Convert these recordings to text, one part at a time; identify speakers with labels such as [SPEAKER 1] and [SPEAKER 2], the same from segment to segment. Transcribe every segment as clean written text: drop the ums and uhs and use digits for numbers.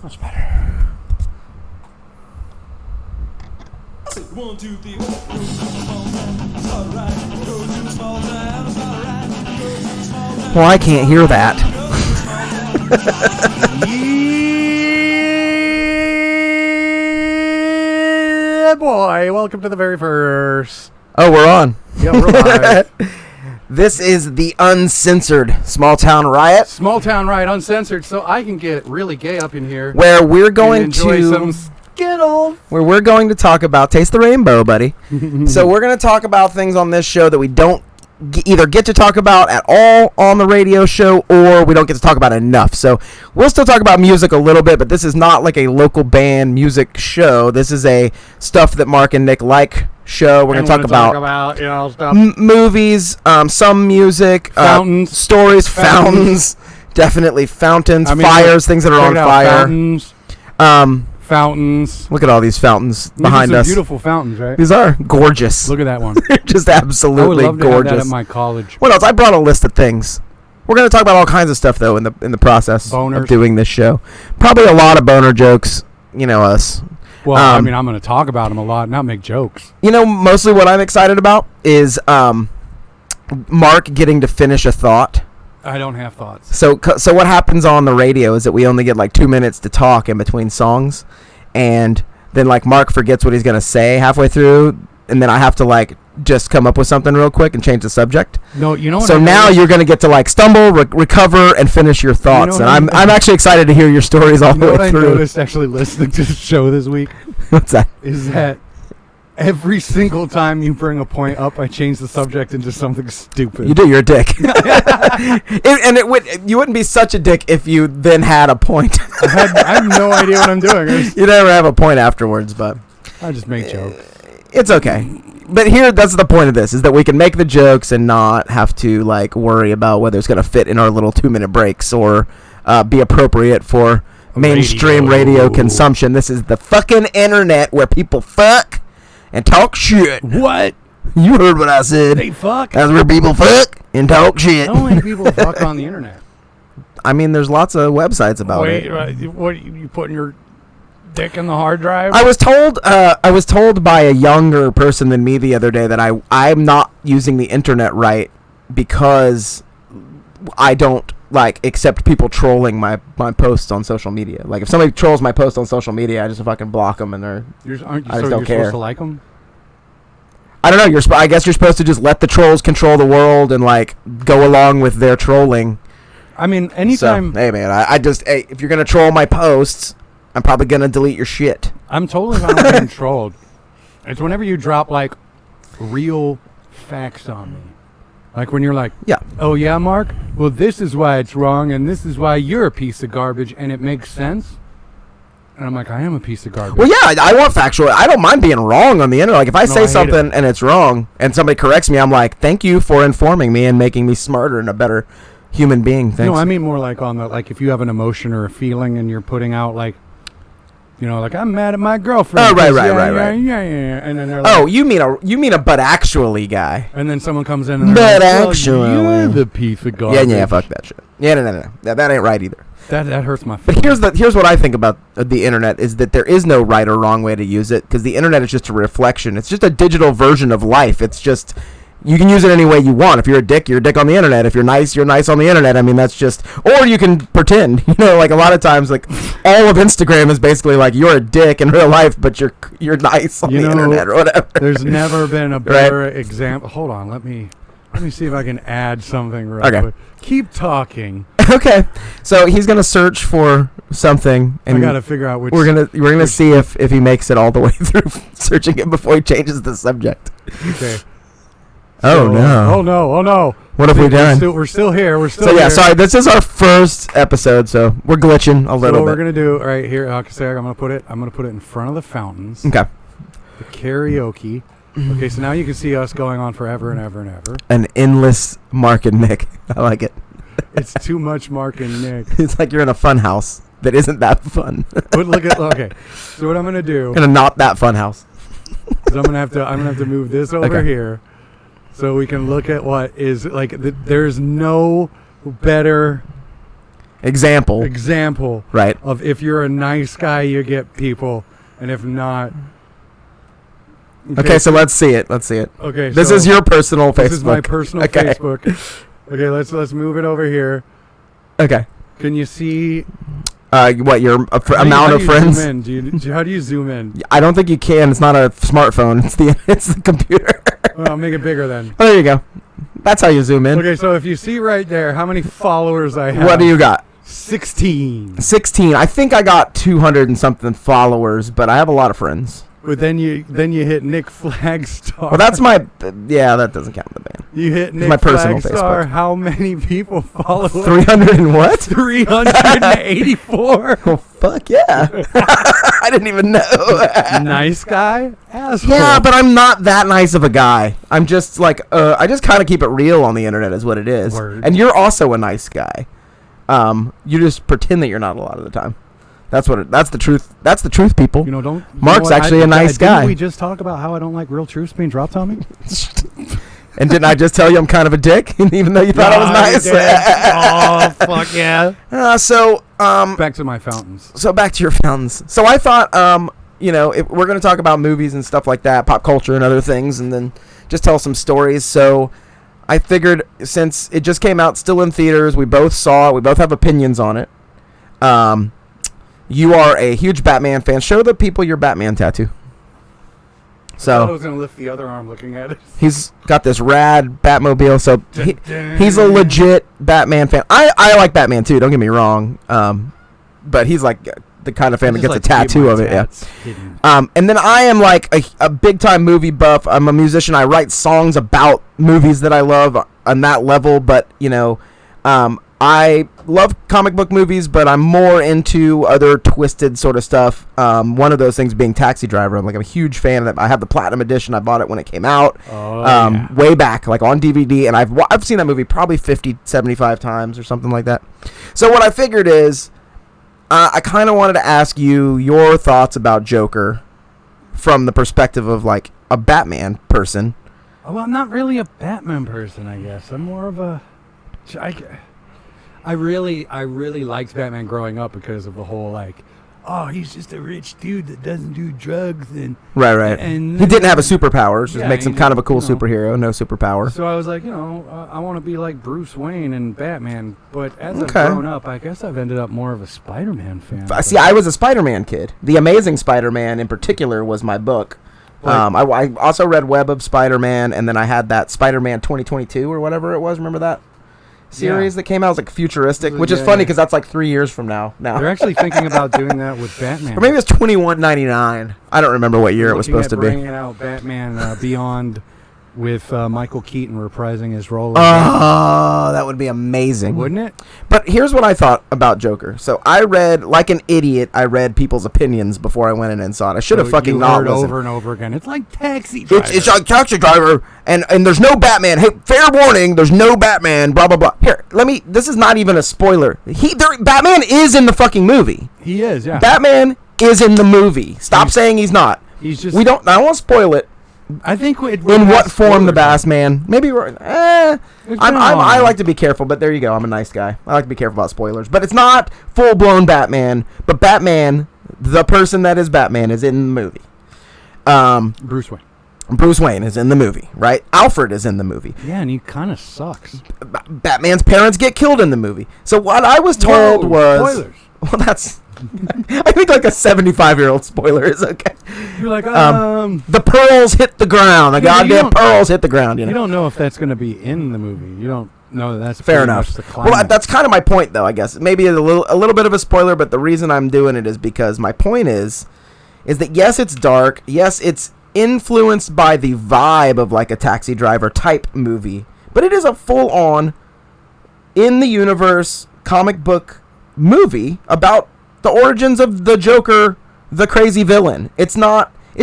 [SPEAKER 1] Much better.
[SPEAKER 2] 1, 2, 3, go to the small town, it's alright. Go to the small town, it's alright. Go to the small town.
[SPEAKER 1] Well, I can't hear that.
[SPEAKER 3] Yeah, boy. Welcome to the very first.
[SPEAKER 1] Oh, we're on.
[SPEAKER 3] Yeah, we're live.
[SPEAKER 1] This is the Uncensored Small Town Riot,
[SPEAKER 3] Small Town Riot, Uncensored, so I can get really gay up in here.
[SPEAKER 1] where we're going
[SPEAKER 3] and enjoy
[SPEAKER 1] to
[SPEAKER 3] some Skittles.
[SPEAKER 1] talk about Taste the Rainbow, buddy. So we're going to talk about things on this show that we don't either get to talk about at all on the radio show, or we don't get to talk about enough. So we'll still talk about music a little bit, but this is not like a local band music show. This is a stuff that Mark and Nick like show. We're going to talk about
[SPEAKER 3] you know, stuff.
[SPEAKER 1] movies, some music,
[SPEAKER 3] Fountains.
[SPEAKER 1] stories, fountains, definitely fountains,
[SPEAKER 3] I mean,
[SPEAKER 1] fires, things that are
[SPEAKER 3] check
[SPEAKER 1] on
[SPEAKER 3] it out,
[SPEAKER 1] fire.
[SPEAKER 3] Fountains.
[SPEAKER 1] Look at all these fountains behind
[SPEAKER 3] These are
[SPEAKER 1] us.
[SPEAKER 3] Beautiful fountains, right?
[SPEAKER 1] These are gorgeous.
[SPEAKER 3] Look at that one.
[SPEAKER 1] Just
[SPEAKER 3] I would
[SPEAKER 1] absolutely
[SPEAKER 3] love to
[SPEAKER 1] gorgeous.
[SPEAKER 3] have that at my college.
[SPEAKER 1] What else? I brought a list of things. We're going to talk about all kinds of stuff though in the process
[SPEAKER 3] Boners.
[SPEAKER 1] of doing this show. Probably a lot of boner jokes. You know us.
[SPEAKER 3] Well, I mean, I'm going to talk about them a lot, not make jokes.
[SPEAKER 1] You know, mostly what I'm excited about is Mark getting to finish a thought.
[SPEAKER 3] I don't have thoughts.
[SPEAKER 1] So what happens on the radio is that we only get like 2 minutes to talk in between songs, and then like Mark forgets what he's gonna say halfway through, and then I have to like just come up with something real quick and change the subject.
[SPEAKER 3] No, you know what?
[SPEAKER 1] So now you're gonna get to like stumble, recover, and finish your thoughts.
[SPEAKER 3] what
[SPEAKER 1] And I'm actually excited to hear your stories all
[SPEAKER 3] You
[SPEAKER 1] the
[SPEAKER 3] know
[SPEAKER 1] way
[SPEAKER 3] what I
[SPEAKER 1] through.
[SPEAKER 3] noticed actually listening to the show this week
[SPEAKER 1] What's that?
[SPEAKER 3] is that every single time you bring a point up, I change the subject into something stupid.
[SPEAKER 1] You do. You're a dick. You wouldn't be such a dick if you then had a point.
[SPEAKER 3] I have no idea what I'm doing.
[SPEAKER 1] You never have a point afterwards, but
[SPEAKER 3] I just make jokes.
[SPEAKER 1] it's okay. But here, that's the point of this, is that we can make the jokes and not have to like worry about whether it's going to fit in our little 2-minute breaks or be appropriate for mainstream radio consumption. This is the fucking internet where people fuck and talk shit.
[SPEAKER 3] What?
[SPEAKER 1] You heard what I said.
[SPEAKER 3] They fuck?
[SPEAKER 1] That's where people fuck and talk shit.
[SPEAKER 3] How many people fuck on the internet?
[SPEAKER 1] I mean, there's lots of websites about it.
[SPEAKER 3] What you putting your dick in the hard drive?
[SPEAKER 1] I was told by a younger person than me the other day that I'm not using the internet right because I don't like accept people trolling my posts on social media. Like if somebody trolls my post on social media, I just fucking block them, and I just don't care.
[SPEAKER 3] Supposed to like them?
[SPEAKER 1] I don't know. I guess you're supposed to just let the trolls control the world and like go along with their trolling.
[SPEAKER 3] I mean, anytime.
[SPEAKER 1] So, hey man, if you're gonna troll my posts, I'm probably gonna delete your shit.
[SPEAKER 3] I'm totally fine with being trolled. It's whenever you drop like real facts on me. Like when you're like,
[SPEAKER 1] Yeah.
[SPEAKER 3] Oh yeah, Mark? Well, this is why it's wrong, and this is why you're a piece of garbage, and it makes sense. And I'm like, I am a piece of garbage.
[SPEAKER 1] Well, yeah, I want factual. I don't mind being wrong on the internet. Like if I say
[SPEAKER 3] I hate
[SPEAKER 1] something and it's wrong, and somebody corrects me, I'm like, thank you for informing me and making me smarter and a better human being. Thanks.
[SPEAKER 3] No, I mean more like on the like if you have an emotion or a feeling and you're putting out like, you know, like I'm mad at my girlfriend.
[SPEAKER 1] Oh, right.
[SPEAKER 3] Yeah. And then they're like,
[SPEAKER 1] Oh, you mean a but actually guy?
[SPEAKER 3] and then someone comes in and
[SPEAKER 1] But
[SPEAKER 3] they're like,
[SPEAKER 1] actually,
[SPEAKER 3] you're the piece of garbage.
[SPEAKER 1] Yeah, fuck that shit. Yeah, no. That ain't right either.
[SPEAKER 3] That hurts my
[SPEAKER 1] But
[SPEAKER 3] feelings.
[SPEAKER 1] here's what I think about the internet is that there is no right or wrong way to use it, because the internet is just a reflection. It's just a digital version of life. It's just, you can use it any way you want. If you're a dick on the internet. If you're nice on the internet. I mean, that's just, or you can pretend. You know, like a lot of times, like all of Instagram is basically like you're a dick in real life, but you're nice on the internet or whatever.
[SPEAKER 3] There's never been a better example. Hold on, let me see if I can add something real quick. Keep talking.
[SPEAKER 1] Okay, so he's gonna search for something, and
[SPEAKER 3] I gotta figure out which.
[SPEAKER 1] We're gonna see if he makes it all the way through searching it before he changes the subject.
[SPEAKER 3] Okay.
[SPEAKER 1] Oh no!
[SPEAKER 3] Oh no!
[SPEAKER 1] What have we done?
[SPEAKER 3] We're still here. We're still.
[SPEAKER 1] So yeah,
[SPEAKER 3] here.
[SPEAKER 1] sorry. This is our first episode, so we're glitching a little
[SPEAKER 3] what
[SPEAKER 1] bit.
[SPEAKER 3] We're gonna do right here. I'm gonna put it in front of the fountains.
[SPEAKER 1] Okay.
[SPEAKER 3] The karaoke. Okay, so now you can see us going on forever and ever and ever.
[SPEAKER 1] An endless Mark and Nick. I like it.
[SPEAKER 3] It's too much Mark and Nick.
[SPEAKER 1] It's like you're in a fun house that isn't that fun.
[SPEAKER 3] But look at okay. So what I'm gonna do
[SPEAKER 1] In a not that fun house.
[SPEAKER 3] is I'm gonna have to move this over here, so we can look at what is like. There's no better example
[SPEAKER 1] Right.
[SPEAKER 3] of if you're a nice guy, you get people, and if not.
[SPEAKER 1] Okay, so let's see it.
[SPEAKER 3] Okay,
[SPEAKER 1] This
[SPEAKER 3] so
[SPEAKER 1] is your personal Facebook.
[SPEAKER 3] This is my personal
[SPEAKER 1] Okay.
[SPEAKER 3] Facebook. Okay, let's move it over here.
[SPEAKER 1] Okay.
[SPEAKER 3] Can you see
[SPEAKER 1] What your amount
[SPEAKER 3] how
[SPEAKER 1] of
[SPEAKER 3] do you
[SPEAKER 1] friends?
[SPEAKER 3] Zoom in? How do you zoom in?
[SPEAKER 1] I don't think you can. It's not a smartphone. It's the computer.
[SPEAKER 3] Well, I'll make it bigger then.
[SPEAKER 1] Oh, there you go. That's how you zoom in.
[SPEAKER 3] Okay, so if you see right there how many followers I have.
[SPEAKER 1] What do you got?
[SPEAKER 3] 16.
[SPEAKER 1] 16. I think I got 200 and something followers, but I have a lot of friends.
[SPEAKER 3] But then you hit Nick Flagstar.
[SPEAKER 1] Well, that's my. Yeah, that doesn't count the band.
[SPEAKER 3] You hit Nick
[SPEAKER 1] my personal
[SPEAKER 3] Flagstar.
[SPEAKER 1] Facebook.
[SPEAKER 3] How many people follow?
[SPEAKER 1] 300 and what?
[SPEAKER 3] 384.
[SPEAKER 1] Oh, fuck yeah. I didn't even know.
[SPEAKER 3] Nice guy, asshole.
[SPEAKER 1] Yeah, but I'm not that nice of a guy. I'm just like, I just kind of keep it real on the internet is what it is.
[SPEAKER 3] Word.
[SPEAKER 1] And you're also a nice guy. You just pretend that you're not a lot of the time. That's the truth. That's the truth, people.
[SPEAKER 3] You know, don't.
[SPEAKER 1] Mark's actually a nice guy.
[SPEAKER 3] Didn't we just talk about how I don't like real truths being dropped on me?
[SPEAKER 1] And didn't I just tell you I'm kind of a dick, even though you thought I was nice?
[SPEAKER 3] Oh, fuck yeah.
[SPEAKER 1] Back
[SPEAKER 3] to my fountains.
[SPEAKER 1] So back to your fountains. So I thought, if we're going to talk about movies and stuff like that, pop culture and other things, and then just tell some stories. So I figured since it just came out still in theaters, we both saw it, we both have opinions on it. You are a huge Batman fan. Show the people your Batman tattoo.
[SPEAKER 3] I
[SPEAKER 1] So
[SPEAKER 3] was going to lift the other arm looking at it.
[SPEAKER 1] he's got this rad Batmobile. So he's a legit Batman fan. I like Batman too. Don't get me wrong. But he's like the kind of fan that gets a tattoo of it. Yeah. And then I am like a big time movie buff. I'm a musician. I write songs about movies that I love on that level. But I love comic book movies, but I'm more into other twisted sort of stuff. One of those things being Taxi Driver. I'm a huge fan of that. I have the Platinum Edition. I bought it when it came out, way back, like on DVD, and I've seen that movie probably 50, 75 times or something like that. So what I figured is, I kind of wanted to ask you your thoughts about Joker from the perspective of like a Batman person.
[SPEAKER 3] Well, I'm not really a Batman person, I guess. I'm more of a. I really liked Batman growing up because of the whole like, oh, he's just a rich dude that doesn't do drugs and
[SPEAKER 1] Right.
[SPEAKER 3] And
[SPEAKER 1] He didn't have a superpower, which
[SPEAKER 3] Yeah,
[SPEAKER 1] makes him
[SPEAKER 3] he
[SPEAKER 1] kind of a
[SPEAKER 3] just,
[SPEAKER 1] cool superhero. No superpower.
[SPEAKER 3] So I was like, I want to be like Bruce Wayne and Batman. But as
[SPEAKER 1] Okay.
[SPEAKER 3] I've grown up, I guess I've ended up more of a Spider-Man fan.
[SPEAKER 1] See, I was a Spider-Man kid. The Amazing Spider-Man, in particular, was my book. I also read Web of Spider-Man, and then I had that Spider-Man 2022 or whatever it was. Remember that series that came out? It was like futuristic, which is funny because that's like 3 years from now.
[SPEAKER 3] They're actually thinking about doing that with Batman.
[SPEAKER 1] Or maybe it's 2199. I don't remember what year it was supposed to be.
[SPEAKER 3] Bringing out Batman Beyond with Michael Keaton reprising his role.
[SPEAKER 1] Oh, that would be amazing.
[SPEAKER 3] Wouldn't it?
[SPEAKER 1] But here's what I thought about Joker. So I read, like an idiot, I read people's opinions before I went in and saw it. I should have fucking
[SPEAKER 3] you
[SPEAKER 1] not
[SPEAKER 3] heard
[SPEAKER 1] listened.
[SPEAKER 3] over and over again. It's like Taxi Driver.
[SPEAKER 1] It's like Taxi Driver, and there's no Batman. Hey, fair warning, there's no Batman, blah, blah, blah. Here, this is not even a spoiler. Batman is in the fucking movie.
[SPEAKER 3] He is, yeah.
[SPEAKER 1] Batman is in the movie. Stop saying he's not.
[SPEAKER 3] He's just.
[SPEAKER 1] I don't want to spoil it.
[SPEAKER 3] I think
[SPEAKER 1] In what form the Batman? Maybe we're. I
[SPEAKER 3] long.
[SPEAKER 1] like to be careful, but there you go. I'm a nice guy. I like to be careful about spoilers. But it's not full blown Batman. But Batman, the person that is Batman, is in the movie.
[SPEAKER 3] Bruce Wayne.
[SPEAKER 1] Bruce Wayne is in the movie, right? Alfred is in the movie.
[SPEAKER 3] Yeah, and he kind of sucks.
[SPEAKER 1] Batman's parents get killed in the movie. So what I was told was.
[SPEAKER 3] Spoilers.
[SPEAKER 1] Well, that's. I think like a 75-year-old spoiler is okay.
[SPEAKER 3] You're like,
[SPEAKER 1] the pearls hit the ground. The goddamn pearls hit the ground.
[SPEAKER 3] You don't know if that's going to be in the movie. You don't know that that's
[SPEAKER 1] fair
[SPEAKER 3] pretty
[SPEAKER 1] enough.
[SPEAKER 3] much the climax.
[SPEAKER 1] Well, that's kind of my point, though. I guess maybe a little bit of a spoiler, but the reason I'm doing it is because my point is that yes, it's dark. Yes, it's influenced by the vibe of like a Taxi Driver type movie, but it is a full-on in the universe comic book movie about the origins of the Joker, the crazy villain. It's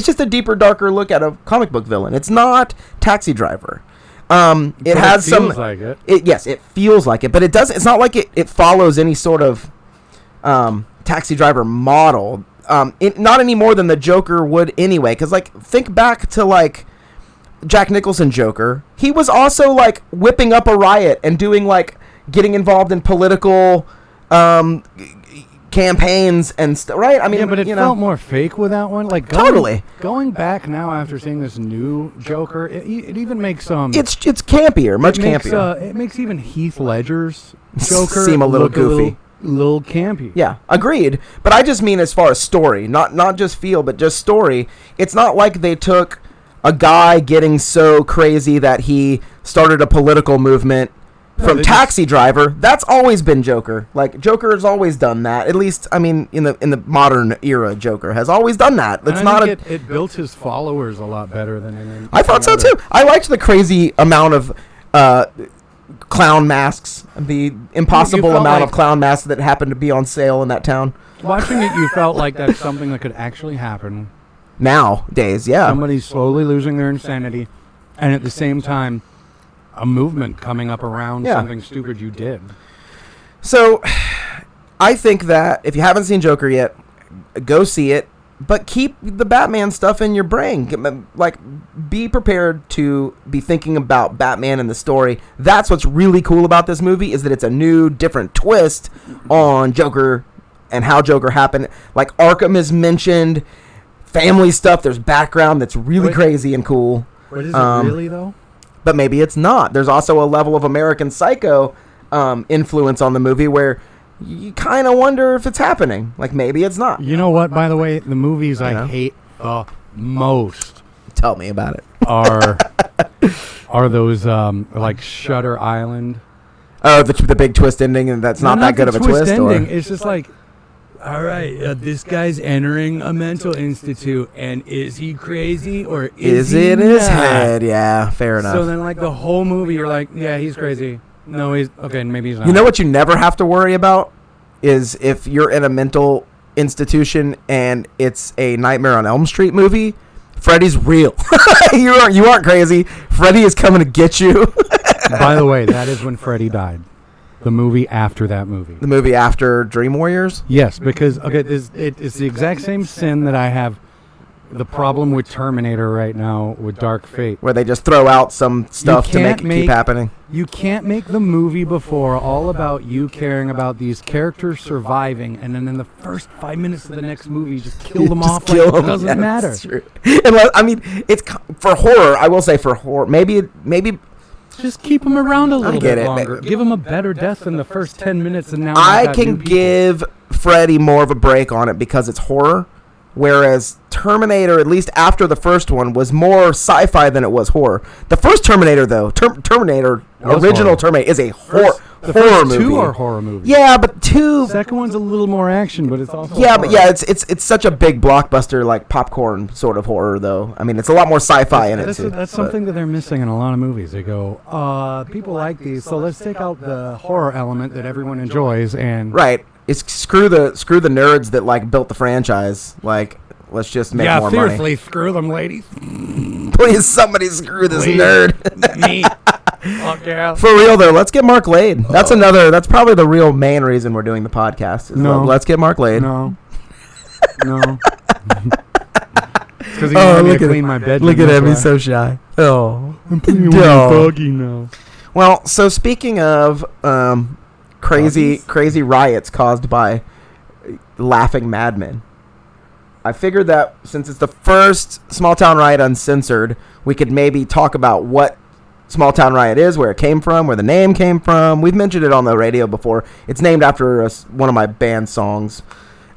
[SPEAKER 1] just a deeper, darker look at a comic book villain. It's not Taxi Driver. It has some.
[SPEAKER 3] Feels like it.
[SPEAKER 1] Yes, it feels like it, but it doesn't. It's not like it follows any sort of Taxi Driver model. Not any more than the Joker would anyway. Because like, think back to like Jack Nicholson Joker. He was also like whipping up a riot and doing like getting involved in political campaigns and stuff, right? I mean,
[SPEAKER 3] Yeah, but it felt more fake with that one. Like going back now after seeing this new Joker, it even makes
[SPEAKER 1] It's campier, much campier.
[SPEAKER 3] It makes even Heath Ledger's Joker
[SPEAKER 1] seem a little goofy.
[SPEAKER 3] Little campy.
[SPEAKER 1] Yeah, agreed. But I just mean as far as story, not just feel, but just story. It's not like they took a guy getting so crazy that he started a political movement from Taxi Driver. That's always been Joker. Like, Joker has always done that. At least, I mean, in the modern era, Joker has always done that. It's not
[SPEAKER 3] it built his followers a lot better than anything.
[SPEAKER 1] I thought so too. I liked the crazy amount of clown masks, the impossible amount of clown masks that happened to be on sale in that town.
[SPEAKER 3] Watching it, you felt like that's something that could actually happen
[SPEAKER 1] nowadays. Yeah,
[SPEAKER 3] somebody's slowly losing their insanity, and at the same time, a movement coming up around something stupid you did.
[SPEAKER 1] So, I think that if you haven't seen Joker yet, go see it. But keep the Batman stuff in your brain. Like, be prepared to be thinking about Batman and the story. That's what's really cool about this movie, is that it's a new, different twist on Joker and how Joker happened. Like, Arkham is mentioned, family stuff. There's background that's really crazy and cool.
[SPEAKER 3] But is it really, though?
[SPEAKER 1] But maybe it's not. There's also a level of American Psycho influence on the movie where you kind of wonder if it's happening. Like, maybe it's not.
[SPEAKER 3] You know what, by the way, the movies I hate the most.
[SPEAKER 1] Tell me about it.
[SPEAKER 3] Are those, like, Shutter Island.
[SPEAKER 1] Oh, the big twist ending, and that's not that good of a twist?
[SPEAKER 3] Ending. It's just like, all right, this guy's entering a mental institute, and is he crazy, or is he
[SPEAKER 1] it
[SPEAKER 3] not?
[SPEAKER 1] His head? Yeah, fair enough.
[SPEAKER 3] So then, like, the whole movie, you're like, yeah, he's crazy. No, he's okay. Maybe he's not.
[SPEAKER 1] You know what you never have to worry about is if you're in a mental institution and it's a Nightmare on Elm Street movie. Freddy's real. You aren't crazy. Freddy is coming to get you.
[SPEAKER 3] By the way, that is when Freddy died. The movie after that movie.
[SPEAKER 1] The movie after Dream Warriors?
[SPEAKER 3] Yes, because it's the exact same sin that I have the problem with Terminator right now with Dark Fate.
[SPEAKER 1] Where they just throw out some stuff to make it keep happening.
[SPEAKER 3] You can't make the movie before all about you caring about these characters surviving, and then in the first 5 minutes of the next movie, you just kill them off. It doesn't matter.
[SPEAKER 1] That's true. Unless, I mean, it's for horror. I will say for horror, maybe.
[SPEAKER 3] Just keep them around a little bit longer. Give them a better death than the first 10 minutes, and now
[SPEAKER 1] I can give Freddy more of a break on it because it's horror. Whereas Terminator, at least after the first one, was more sci-fi than it was horror. The first Terminator, though, Terminator, original Terminator, is a horror movie.
[SPEAKER 3] Two are horror movies.
[SPEAKER 1] Yeah, but two.
[SPEAKER 3] Second one's a little more action, but it's also
[SPEAKER 1] yeah,
[SPEAKER 3] horror.
[SPEAKER 1] but yeah, it's such a big blockbuster, like popcorn sort of horror, though. I mean, it's a lot more sci-fi in it too.
[SPEAKER 3] That's something that they're missing in a lot of movies. They go, people like these, so let's take out the horror element that everyone enjoys and
[SPEAKER 1] right. It's screw the nerds that like built the franchise. Like, let's just make more money.
[SPEAKER 3] Yeah, seriously, screw them, ladies.
[SPEAKER 1] Please, somebody screw this nerd.
[SPEAKER 3] Me. Fuck yeah.
[SPEAKER 1] For real though, let's get Mark laid. That's that's probably the real main reason we're doing the podcast. Let's get Mark laid.
[SPEAKER 3] No. Because he wanted me to clean my bedroom.
[SPEAKER 1] Look at him, he's so shy. Oh,
[SPEAKER 3] I'm putting you foggy now.
[SPEAKER 1] Well, so speaking of crazy riots caused by laughing madmen, I figured that since it's the first Small Town Riot Uncensored, we could maybe talk about what Small Town Riot is, where it came from, where the name came from. We've mentioned it on the radio before. It's named after one of my band songs,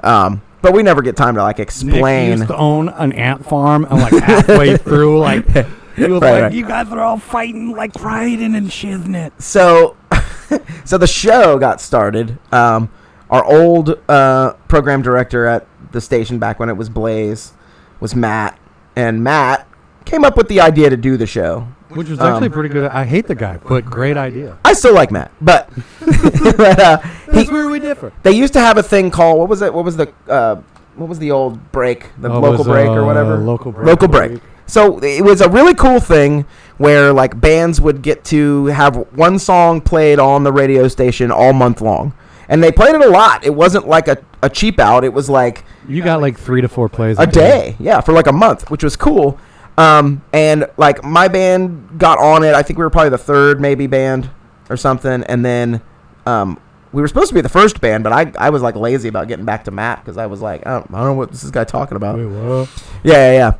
[SPEAKER 1] but we never get time to like explain.
[SPEAKER 3] Nick used to own an ant farm, and like halfway through, like he was
[SPEAKER 1] right.
[SPEAKER 3] You guys are all fighting, like riding and shiznit.
[SPEAKER 1] So the show got started. Our old program director at the station back when it was Blaze was Matt, and Matt came up with the idea to do the show,
[SPEAKER 3] which was actually pretty good. I hate the guy, but great idea.
[SPEAKER 1] I still like Matt, but
[SPEAKER 3] that's where we differ.
[SPEAKER 1] They used to have a thing called what was the old break, the local break or whatever,
[SPEAKER 3] local break.
[SPEAKER 1] So it was a really cool thing where like bands would get to have one song played on the radio station all month long. And they played it a lot. It wasn't like a cheap out. It was like
[SPEAKER 3] you got like 3 to 4 plays
[SPEAKER 1] a day. Yeah, for like a month, which was cool. And like my band got on it. I think we were probably the third maybe band or something. And then we were supposed to be the first band, but I was like lazy about getting back to Matt because I was like, I don't know what this guy talking about.
[SPEAKER 3] Wait, what?
[SPEAKER 1] Yeah.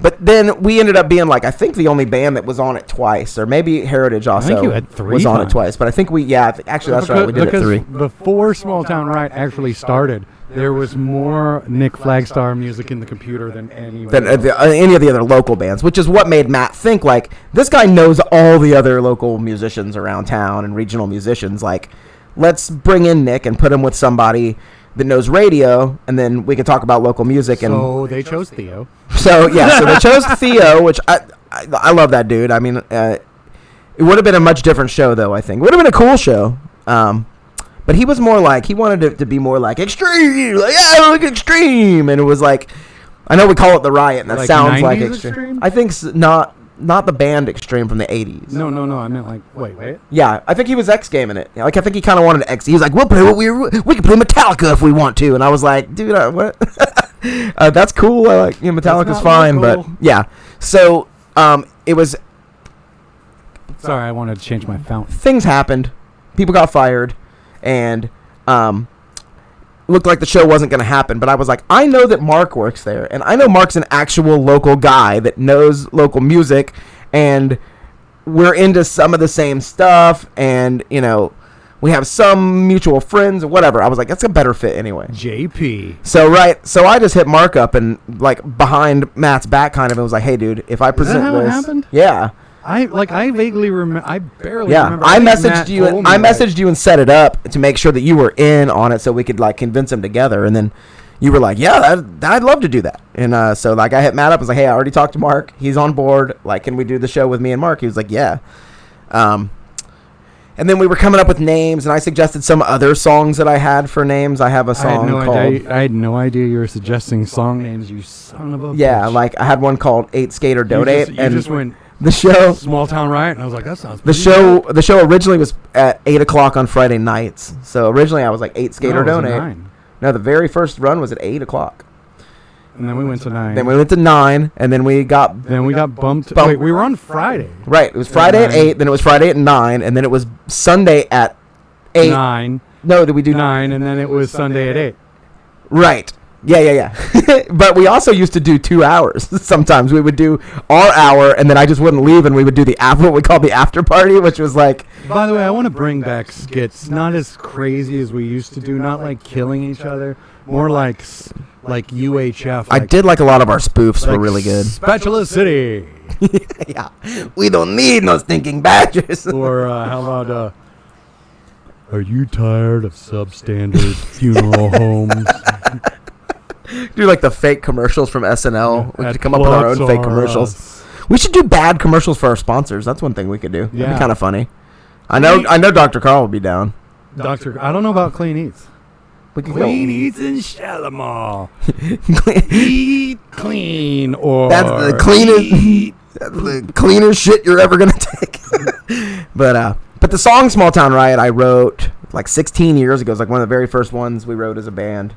[SPEAKER 1] But then we ended up being like, I think the only band that was on it twice, or maybe Heritage also
[SPEAKER 3] think you had 3
[SPEAKER 1] was on it
[SPEAKER 3] times.
[SPEAKER 1] twice. But I think actually that's right, we did it
[SPEAKER 3] Because
[SPEAKER 1] 3.
[SPEAKER 3] before Small Town Riot actually started, there was more Nick Flagstar music in the computer than any
[SPEAKER 1] Than any of the other local bands, which is what made Matt think like, this guy knows all the other local musicians around town and regional musicians. Like, let's bring in Nick and put him with somebody that knows radio, and then we can talk about local music. And
[SPEAKER 3] So they chose Theo.
[SPEAKER 1] so they chose Theo, which I love that dude. I mean, it would have been a much different show, though. I think it would have been a cool show. But he was more like, he wanted it to be more like extreme, like, yeah, look extreme, and it was like, I know we call it the Riot, and that
[SPEAKER 3] Like
[SPEAKER 1] sounds like
[SPEAKER 3] 90s
[SPEAKER 1] extreme.
[SPEAKER 3] Extreme?
[SPEAKER 1] I think not the band Extreme from the 80s.
[SPEAKER 3] No. I meant like, wait.
[SPEAKER 1] Yeah, I think he was X-gaming it. Like, I think he kind of wanted to X. He was like, we'll play we can play Metallica if we want to, and I was like, dude, what? That's cool. I like, Metallica's
[SPEAKER 3] not
[SPEAKER 1] fine,
[SPEAKER 3] local.
[SPEAKER 1] but yeah. So it was.
[SPEAKER 3] Sorry, I wanted to change my fountain.
[SPEAKER 1] Things happened. People got fired, and looked like the show wasn't going to happen. But I was like, I know that Mark works there, and I know Mark's an actual local guy that knows local music, and we're into some of the same stuff, and we have some mutual friends or whatever. I was like, that's a better fit anyway.
[SPEAKER 3] JP.
[SPEAKER 1] So I just hit Mark up and like behind Matt's back kind of, and was like, hey dude, if I present
[SPEAKER 3] how it
[SPEAKER 1] this,
[SPEAKER 3] happened?
[SPEAKER 1] yeah.
[SPEAKER 3] I vaguely remember. I barely
[SPEAKER 1] Yeah,
[SPEAKER 3] remember.
[SPEAKER 1] I
[SPEAKER 3] think
[SPEAKER 1] messaged
[SPEAKER 3] Matt
[SPEAKER 1] you.
[SPEAKER 3] told me
[SPEAKER 1] I
[SPEAKER 3] that.
[SPEAKER 1] messaged you and set it up to make sure that you were in on it, so we could like convince them together. And then you were like, "Yeah, I'd love to do that." And so like I hit Matt up. I was like, "Hey, I already talked to Mark. He's on board. Like, can we do the show with me and Mark?" He was like, "Yeah." And then we were coming up with names, and I suggested some other songs that I had for names. I have a song called.
[SPEAKER 3] I had no idea you were suggesting song names. You son of a.
[SPEAKER 1] Yeah,
[SPEAKER 3] bitch.
[SPEAKER 1] like I had one called 8 Skate or
[SPEAKER 3] You
[SPEAKER 1] Donate,
[SPEAKER 3] just
[SPEAKER 1] and
[SPEAKER 3] went
[SPEAKER 1] the show.
[SPEAKER 3] Small Town Riot, and I was like, that sounds.
[SPEAKER 1] The show originally was at 8:00 on Friday nights. So originally I was like 8 Skate or Donate.
[SPEAKER 3] 9.
[SPEAKER 1] No, the very first run was at 8:00.
[SPEAKER 3] And then we went to 9.
[SPEAKER 1] Then we went to 9, and then we got
[SPEAKER 3] bumped.
[SPEAKER 1] Bump-
[SPEAKER 3] Wait, we were on Friday.
[SPEAKER 1] right. It was Friday at
[SPEAKER 3] 9.
[SPEAKER 1] 8, then it was Friday at 9, and then it was Sunday at 8.
[SPEAKER 3] 9.
[SPEAKER 1] No, did we do
[SPEAKER 3] 9, and then it was Sunday at 8.
[SPEAKER 1] Right. Yeah. But we also used to do 2 hours. Sometimes we would do our hour, and then I just wouldn't leave, and we would do what we called the after party, which was like.
[SPEAKER 3] By the way, I want to bring back skits, not as crazy as we used to do, not like killing each other, more like UHF.
[SPEAKER 1] I did like a lot of our spoofs were really good.
[SPEAKER 3] Spatula City.
[SPEAKER 1] Yeah. We don't need no stinking badgers.
[SPEAKER 3] Or how about are you tired of substandard funeral homes?
[SPEAKER 1] Do like the fake commercials from SNL. We
[SPEAKER 3] At
[SPEAKER 1] could come up with our own
[SPEAKER 3] Clubs
[SPEAKER 1] fake
[SPEAKER 3] R
[SPEAKER 1] commercials.
[SPEAKER 3] Us.
[SPEAKER 1] We should do bad commercials for our sponsors. That's one thing we could do. That'd
[SPEAKER 3] Yeah.
[SPEAKER 1] be kind of funny. I know Dr. Carl would be down.
[SPEAKER 3] I don't know about Clean Eats.
[SPEAKER 1] We could
[SPEAKER 3] Clean Eats in Shalimar. Eat clean or
[SPEAKER 1] That's the cleanest, the cleanest shit you're ever gonna take. But the song "Small Town Riot" I wrote like 16 years ago. It's like one of the very first ones we wrote as a band,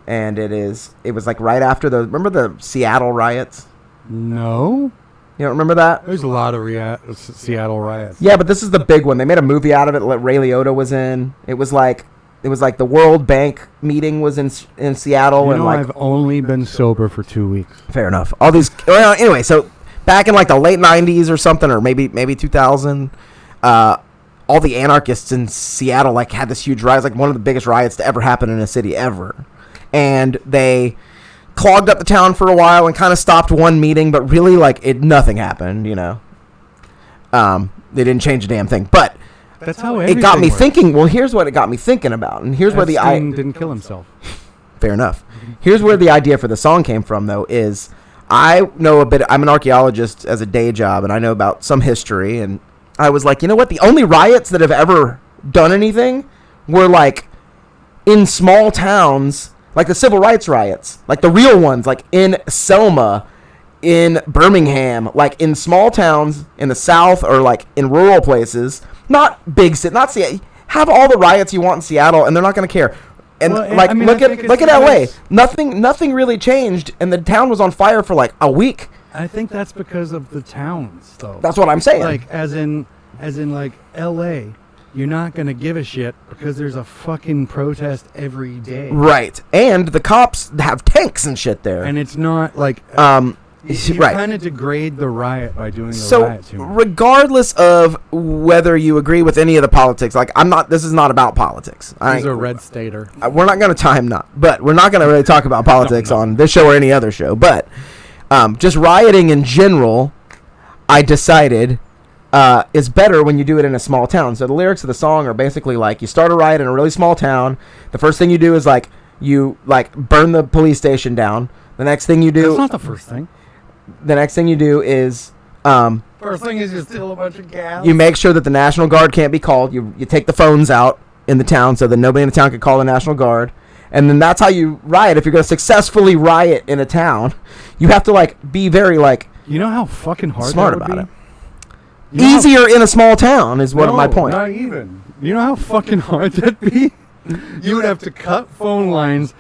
[SPEAKER 1] and it was like right after remember the Seattle riots?
[SPEAKER 3] No.
[SPEAKER 1] You don't remember that?
[SPEAKER 3] There's a lot of Seattle riots.
[SPEAKER 1] Yeah, but this is the big one. They made a movie out of it that Ray Liotta was in. It was like the World Bank meeting was in Seattle,
[SPEAKER 3] You
[SPEAKER 1] and
[SPEAKER 3] know,
[SPEAKER 1] like
[SPEAKER 3] I've only been sober for 2 weeks.
[SPEAKER 1] fair enough. All these anyway, so back in like the late 90s or something, or maybe 2000, all the anarchists in Seattle like had this huge riot, like one of the biggest riots to ever happen in a city ever. And they clogged up the town for a while and kind of stopped one meeting, but really like nothing happened, They didn't change a damn thing. But
[SPEAKER 3] That's how
[SPEAKER 1] it got me
[SPEAKER 3] works.
[SPEAKER 1] thinking, well, here's what it got me thinking about. And here's where
[SPEAKER 3] Epstein didn't kill himself.
[SPEAKER 1] fair enough. Here's where the idea for the song came from, though, is I know a bit. I'm an archaeologist as a day job, and I know about some history. And I was like, you know what? The only riots that have ever done anything were like in small towns, like the civil rights riots, like the real ones, like in Selma, in Birmingham, like in small towns in the South or like in rural places, not big city, not Seattle. Have all the riots you want in Seattle, and they're not going to care. And
[SPEAKER 3] Well,
[SPEAKER 1] like,
[SPEAKER 3] I mean,
[SPEAKER 1] look
[SPEAKER 3] I think
[SPEAKER 1] at
[SPEAKER 3] it's
[SPEAKER 1] LA.
[SPEAKER 3] because-
[SPEAKER 1] Nothing really changed, and the town was on fire for like a week.
[SPEAKER 3] I think that's because of the towns, though.
[SPEAKER 1] That's what I'm saying.
[SPEAKER 3] like as in like L.A. you're not going to give a shit because there's a fucking protest every day.
[SPEAKER 1] Right. And the cops have tanks and shit there.
[SPEAKER 3] And it's not like... you
[SPEAKER 1] right.
[SPEAKER 3] kind of degrade the riot by doing the
[SPEAKER 1] So,
[SPEAKER 3] riot too much.
[SPEAKER 1] regardless of whether you agree with any of the politics, like, this is not about politics.
[SPEAKER 3] He's a red stater.
[SPEAKER 1] We're not going to time not, but we're not going to really talk about politics on this show or any other show. But just rioting in general, I decided is better when you do it in a small town. So the lyrics of the song are basically like, you start a riot in a really small town. The first thing you do is like you like burn the police station down. The next thing you do,
[SPEAKER 3] That's not the first thing.
[SPEAKER 1] The next thing you do is
[SPEAKER 3] First thing is you steal a bunch of gas.
[SPEAKER 1] you make sure that the National Guard can't be called. You take the phones out in the town so that nobody in the town can call the National Guard. And then that's how you riot. If you're going to successfully riot in a town, you have to like be very like
[SPEAKER 3] You know how fucking hard
[SPEAKER 1] smart
[SPEAKER 3] that would
[SPEAKER 1] about
[SPEAKER 3] be?
[SPEAKER 1] it.
[SPEAKER 3] You know how-
[SPEAKER 1] Easier in a small town is what my point.
[SPEAKER 3] Not even. You know how fucking hard that'd be? You would have to cut phone lines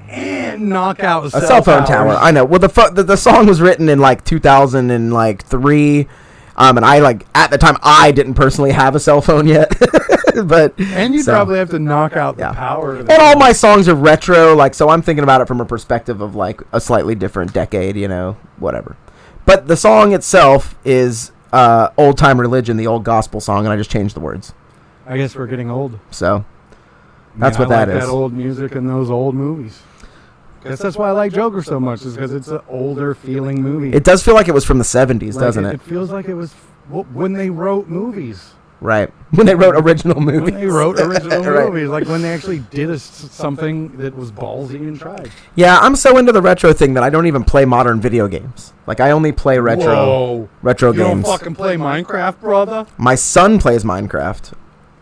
[SPEAKER 3] and knock out
[SPEAKER 1] A cell phone tower.
[SPEAKER 3] towers.
[SPEAKER 1] I know. Well, the song was written in like 2003, and I like at the time I didn't personally have a cell phone yet, but
[SPEAKER 3] And you'd
[SPEAKER 1] so,
[SPEAKER 3] probably have to knock out
[SPEAKER 1] yeah.
[SPEAKER 3] the power.
[SPEAKER 1] And all my songs are retro, like so. I'm thinking about it from a perspective of like a slightly different decade, whatever. But the song itself is Old Time Religion, the old gospel song, and I just changed the words.
[SPEAKER 3] I guess we're getting old.
[SPEAKER 1] So that's
[SPEAKER 3] Man,
[SPEAKER 1] what that
[SPEAKER 3] I like
[SPEAKER 1] is.
[SPEAKER 3] that old music and those old movies. Guess that's why I like Joker so much, is because it's an older feeling movie.
[SPEAKER 1] It does feel like it was from the 70s, doesn't it?
[SPEAKER 3] It feels like it was when they wrote movies.
[SPEAKER 1] Right. When they wrote original movies.
[SPEAKER 3] When they wrote original
[SPEAKER 1] Right.
[SPEAKER 3] movies, like when they actually did something that was ballsy and tried.
[SPEAKER 1] Yeah, I'm so into the retro thing that I don't even play modern video games. Like I only play retro
[SPEAKER 3] Whoa. You
[SPEAKER 1] games.
[SPEAKER 3] don't fucking play Minecraft, brother?
[SPEAKER 1] My son plays Minecraft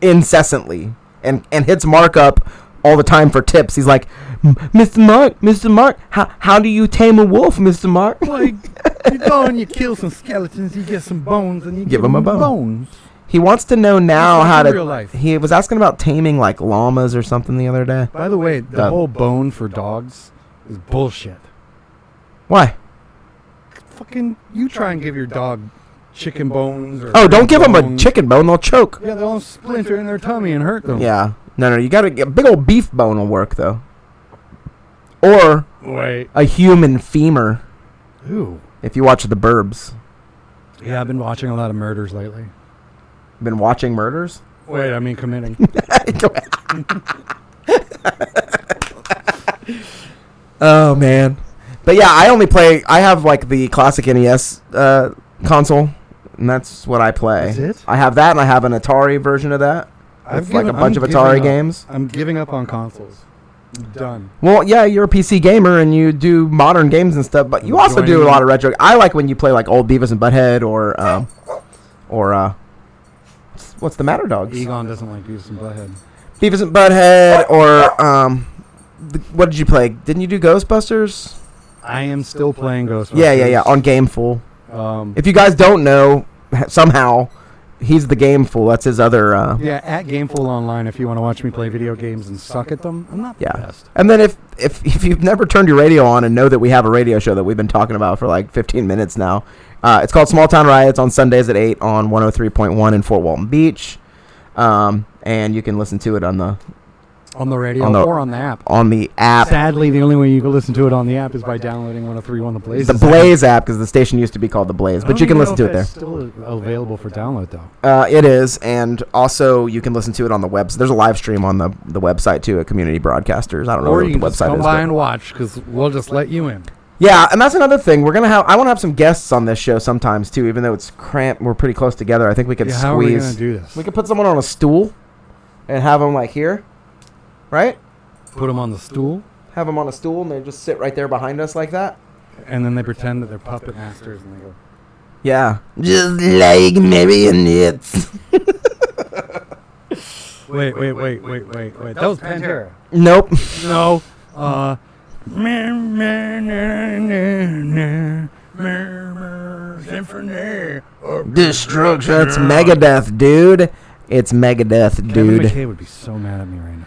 [SPEAKER 1] incessantly and hits Mark up all the time for tips. He's like, Mr. Mark, how do you tame a wolf, Mr. Mark?
[SPEAKER 3] Like, you go and you kill some skeletons, you get some bones, and you
[SPEAKER 1] Give him a bone.
[SPEAKER 3] bones.
[SPEAKER 1] He wants to know now
[SPEAKER 3] It's like
[SPEAKER 1] how
[SPEAKER 3] in
[SPEAKER 1] to.
[SPEAKER 3] real life.
[SPEAKER 1] He was asking about taming like llamas or something the other day.
[SPEAKER 3] By the way, the
[SPEAKER 1] Uh,
[SPEAKER 3] whole bone for dogs is bullshit.
[SPEAKER 1] Why?
[SPEAKER 3] Fucking, you try and give your dog chicken bones or...
[SPEAKER 1] Oh, don't give him a
[SPEAKER 3] bones.
[SPEAKER 1] chicken bone; they'll choke.
[SPEAKER 3] Yeah, they'll splinter in their tummy and hurt them.
[SPEAKER 1] Yeah, no, you gotta get big old beef bone will work though, or
[SPEAKER 3] Wait.
[SPEAKER 1] a human femur
[SPEAKER 3] Ooh.
[SPEAKER 1] if you watch The Burbs.
[SPEAKER 3] Yeah, I've been watching a lot of murders lately.
[SPEAKER 1] Been watching murders?
[SPEAKER 3] Wait, I mean committing.
[SPEAKER 1] Oh man, but yeah, I have like the classic NES console, and that's what I play.
[SPEAKER 3] That's it?
[SPEAKER 1] I have that, and I have an Atari version of that. With like a bunch of Atari games.
[SPEAKER 3] I'm giving up on consoles. I'm done.
[SPEAKER 1] Well, yeah, you're a PC gamer and you do modern games and stuff, but you also do a lot of retro. I like when you play like old Beavis and Butthead or what's the matter, dogs?
[SPEAKER 3] Egon doesn't like Beavis and Butthead.
[SPEAKER 1] Beavis and Butthead or what did you play? Didn't you do Ghostbusters?
[SPEAKER 3] I am still playing Ghostbusters.
[SPEAKER 1] Yeah, on Gameful. If you guys don't know, somehow he's the Gameful. That's his other.
[SPEAKER 3] Yeah, at Gameful Online if you want to watch me play video games and suck at them. I'm not the best.
[SPEAKER 1] And then if you've never turned your radio on and know that we have a radio show that we've been talking about for like 15 minutes now, it's called Small Town Riots on Sundays at 8 on 103.1 in Fort Walton Beach, and you can listen to it on the
[SPEAKER 3] radio or on the app.
[SPEAKER 1] On the app.
[SPEAKER 3] Sadly, the only way you can listen to it on the app is by downloading 103.1 The Blaze.
[SPEAKER 1] The Blaze app, because the station used to be called The Blaze, but you can listen to it there.
[SPEAKER 3] It's still available for download though.
[SPEAKER 1] It is, and also you can listen to it on the web. There's a live stream on the website too at Community Broadcasters. I don't know
[SPEAKER 3] Or
[SPEAKER 1] what
[SPEAKER 3] you
[SPEAKER 1] the
[SPEAKER 3] can just
[SPEAKER 1] website
[SPEAKER 3] come
[SPEAKER 1] is.
[SPEAKER 3] by
[SPEAKER 1] but-
[SPEAKER 3] and watch because we'll just let you in.
[SPEAKER 1] Yeah, and that's another thing. I want to have some guests on this show sometimes too, even though it's cramped. We're pretty close together. I think we could squeeze.
[SPEAKER 3] How are we gonna do this?
[SPEAKER 1] We could put someone on a stool and have them like here, right?
[SPEAKER 3] Put them on the stool,
[SPEAKER 1] Have them on a stool and they just sit right there behind us like that.
[SPEAKER 3] and then they pretend that they're puppet masters, and they go.
[SPEAKER 1] Yeah, just like marionettes.
[SPEAKER 3] Wait. That was Pantera.
[SPEAKER 1] Nope.
[SPEAKER 3] No.
[SPEAKER 1] Destruction. That's Megadeth, dude. It's Megadeth,
[SPEAKER 3] Kevin
[SPEAKER 1] dude.
[SPEAKER 3] McKay would be so mad at me right now.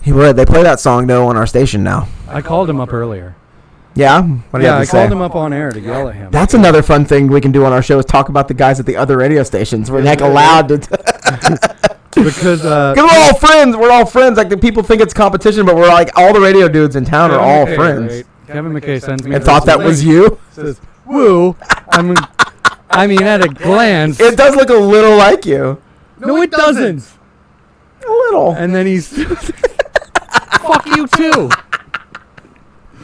[SPEAKER 1] He would. They play that song though on our station now.
[SPEAKER 3] I called him up earlier.
[SPEAKER 1] Yeah. What do you have
[SPEAKER 3] I
[SPEAKER 1] to say?
[SPEAKER 3] called him up on air to yell at him.
[SPEAKER 1] That's another fun thing we can do on our show is talk about the guys at the other radio stations. We're like allowed to.
[SPEAKER 3] Because
[SPEAKER 1] we're all friends. We're all friends. Like the people think it's competition, but we're like all the radio dudes in town are all friends.
[SPEAKER 3] Right? Kevin McKay sends me.
[SPEAKER 1] And thought that was you.
[SPEAKER 3] Says, "Woo." I mean, at a glance,
[SPEAKER 1] It does look a little like you.
[SPEAKER 3] no, it doesn't.
[SPEAKER 1] A little.
[SPEAKER 3] And then he's, fuck you too.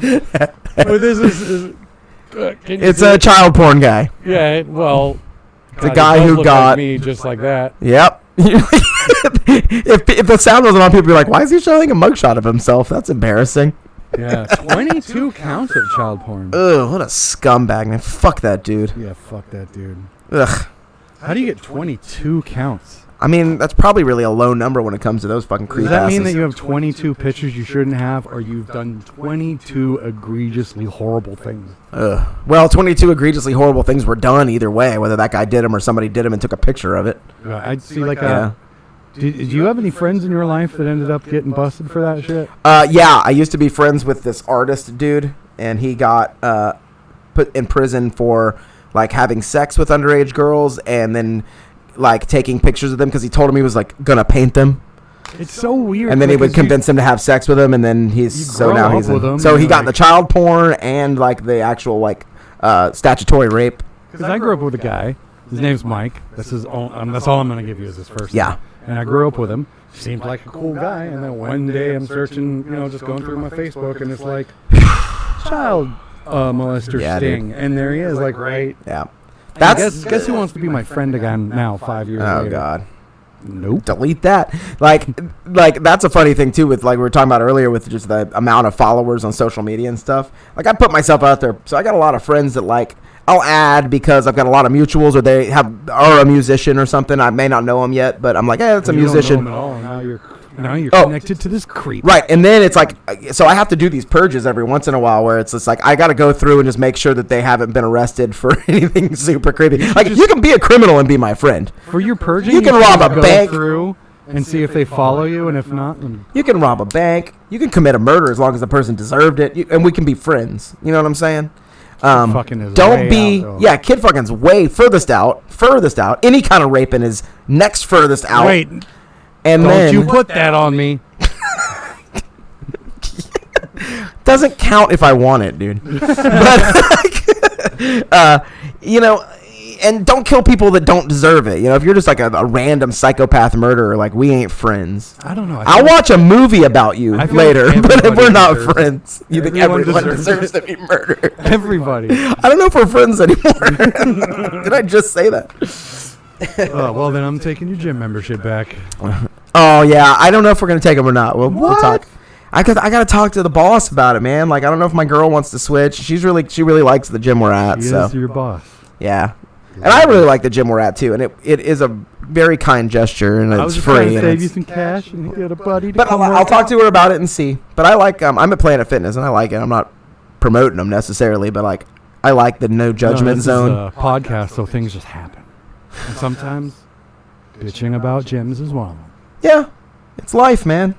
[SPEAKER 3] But this is can you
[SPEAKER 1] It's
[SPEAKER 3] see
[SPEAKER 1] a
[SPEAKER 3] it?
[SPEAKER 1] child porn guy.
[SPEAKER 3] Yeah, well,
[SPEAKER 1] The
[SPEAKER 3] God,
[SPEAKER 1] guy
[SPEAKER 3] it does
[SPEAKER 1] who
[SPEAKER 3] look
[SPEAKER 1] got-
[SPEAKER 3] like me just like that.
[SPEAKER 1] Yep. If the sound wasn't on, people would be like, "Why is he showing a mugshot of himself? That's embarrassing."
[SPEAKER 3] Yeah, 22 counts of child porn.
[SPEAKER 1] Ugh, what a scumbag, man. Fuck that dude.
[SPEAKER 3] Yeah, fuck that dude.
[SPEAKER 1] Ugh.
[SPEAKER 3] How do you get 22 counts?
[SPEAKER 1] I mean, that's probably really a low number when it comes to those fucking creep
[SPEAKER 3] Does that mean
[SPEAKER 1] asses.
[SPEAKER 3] that you have 22 pictures you shouldn't have, or you've done 22 egregiously horrible things?
[SPEAKER 1] Ugh. Well, 22 egregiously horrible things were done either way, whether that guy did them or somebody did them and took a picture of it.
[SPEAKER 3] I'd see like
[SPEAKER 1] Yeah.
[SPEAKER 3] Did you have any friends in your life that ended up getting busted for that shit?
[SPEAKER 1] Yeah, I used to be friends with this artist dude, and he got put in prison for like having sex with underage girls and then like taking pictures of them because he told him he was like gonna paint them,
[SPEAKER 3] It's so weird.
[SPEAKER 1] and then he would
[SPEAKER 3] because you-
[SPEAKER 1] convince him to have sex with him, and then
[SPEAKER 3] You
[SPEAKER 1] he's so
[SPEAKER 3] grow
[SPEAKER 1] now
[SPEAKER 3] up
[SPEAKER 1] he's
[SPEAKER 3] with
[SPEAKER 1] in,
[SPEAKER 3] him,
[SPEAKER 1] so he
[SPEAKER 3] and,
[SPEAKER 1] got
[SPEAKER 3] like-
[SPEAKER 1] the child porn and like the actual like statutory rape.
[SPEAKER 3] Because I grew up with a guy. His name's Mike. That's his own. That's all I'm gonna give you is his first.
[SPEAKER 1] Yeah.
[SPEAKER 3] name. And I grew up with him. Seemed like a cool guy. And then one day I'm searching, just going through my Facebook, and it's like child molester
[SPEAKER 1] Yeah,
[SPEAKER 3] sting, and there he is, like right.
[SPEAKER 1] Yeah,
[SPEAKER 3] That's guess who wants to be my friend again now? 5 years
[SPEAKER 1] oh
[SPEAKER 3] later.
[SPEAKER 1] god.
[SPEAKER 3] Nope.
[SPEAKER 1] Delete that. Like that's a funny thing too with like we were talking about earlier with just the amount of followers on social media and stuff. Like I put myself out there, so I got a lot of friends that like I'll add because I've got a lot of mutuals or they are a musician or something. I may not know them yet, but I'm like, hey, it's a
[SPEAKER 3] You don't know
[SPEAKER 1] musician.
[SPEAKER 3] him at all, and now you're
[SPEAKER 1] Oh.
[SPEAKER 3] connected to this creep.
[SPEAKER 1] Right, and then it's like, so I have to do these purges every once in a while where it's just like, I got to go through and just make sure that they haven't been arrested for anything super creepy. Like, you can be a criminal and be my friend.
[SPEAKER 3] For your purging,
[SPEAKER 1] You can rob a
[SPEAKER 3] go
[SPEAKER 1] bank.
[SPEAKER 3] through and see if they follow you, and if not, then
[SPEAKER 1] You can rob a bank. You can commit a murder as long as the person deserved it, and we can be friends. You know what I'm saying?
[SPEAKER 3] fucking is
[SPEAKER 1] Don't
[SPEAKER 3] way
[SPEAKER 1] be,
[SPEAKER 3] out, though.
[SPEAKER 1] yeah, kid fucking's way furthest out. Any kind of raping is next furthest out.
[SPEAKER 3] Wait,
[SPEAKER 1] and
[SPEAKER 3] don't
[SPEAKER 1] then
[SPEAKER 3] you put that on me?
[SPEAKER 1] doesn't count if I want it, dude. But and don't kill people that don't deserve it. If you're just like a random psychopath murderer, like we ain't friends.
[SPEAKER 3] I don't know.
[SPEAKER 1] I'll watch a movie about you
[SPEAKER 3] I feel
[SPEAKER 1] later,
[SPEAKER 3] like
[SPEAKER 1] but if we're
[SPEAKER 3] everybody
[SPEAKER 1] not
[SPEAKER 3] deserves it.
[SPEAKER 1] friends, you think
[SPEAKER 3] Everyone
[SPEAKER 1] everyone
[SPEAKER 3] deserves
[SPEAKER 1] deserves to be murdered?
[SPEAKER 3] Everybody.
[SPEAKER 1] I don't know if we're friends anymore. Did I just say that?
[SPEAKER 3] Oh, well, then I'm taking your gym membership back.
[SPEAKER 1] Oh yeah, I don't know if we're gonna take them or not. We'll
[SPEAKER 3] What?
[SPEAKER 1] talk. I gotta talk to the boss about it, man. Like I don't know if my girl wants to switch. She really likes the gym we're at.
[SPEAKER 3] He
[SPEAKER 1] So
[SPEAKER 3] is your boss.
[SPEAKER 1] yeah, and I really like the gym we're at too. And it is a very kind gesture, and
[SPEAKER 3] I
[SPEAKER 1] it's
[SPEAKER 3] was just trying
[SPEAKER 1] free.
[SPEAKER 3] to
[SPEAKER 1] And
[SPEAKER 3] save you
[SPEAKER 1] it's,
[SPEAKER 3] some cash and get a buddy to
[SPEAKER 1] but
[SPEAKER 3] come
[SPEAKER 1] I'll
[SPEAKER 3] work
[SPEAKER 1] talk
[SPEAKER 3] out.
[SPEAKER 1] to her about it and see. But I like I'm at Planet Fitness and I like it. I'm not promoting them necessarily, but like I like the no judgment
[SPEAKER 3] this
[SPEAKER 1] zone.
[SPEAKER 3] is a podcast, so things just happen. And sometimes bitching about gyms is one of them.
[SPEAKER 1] Yeah, it's life, man.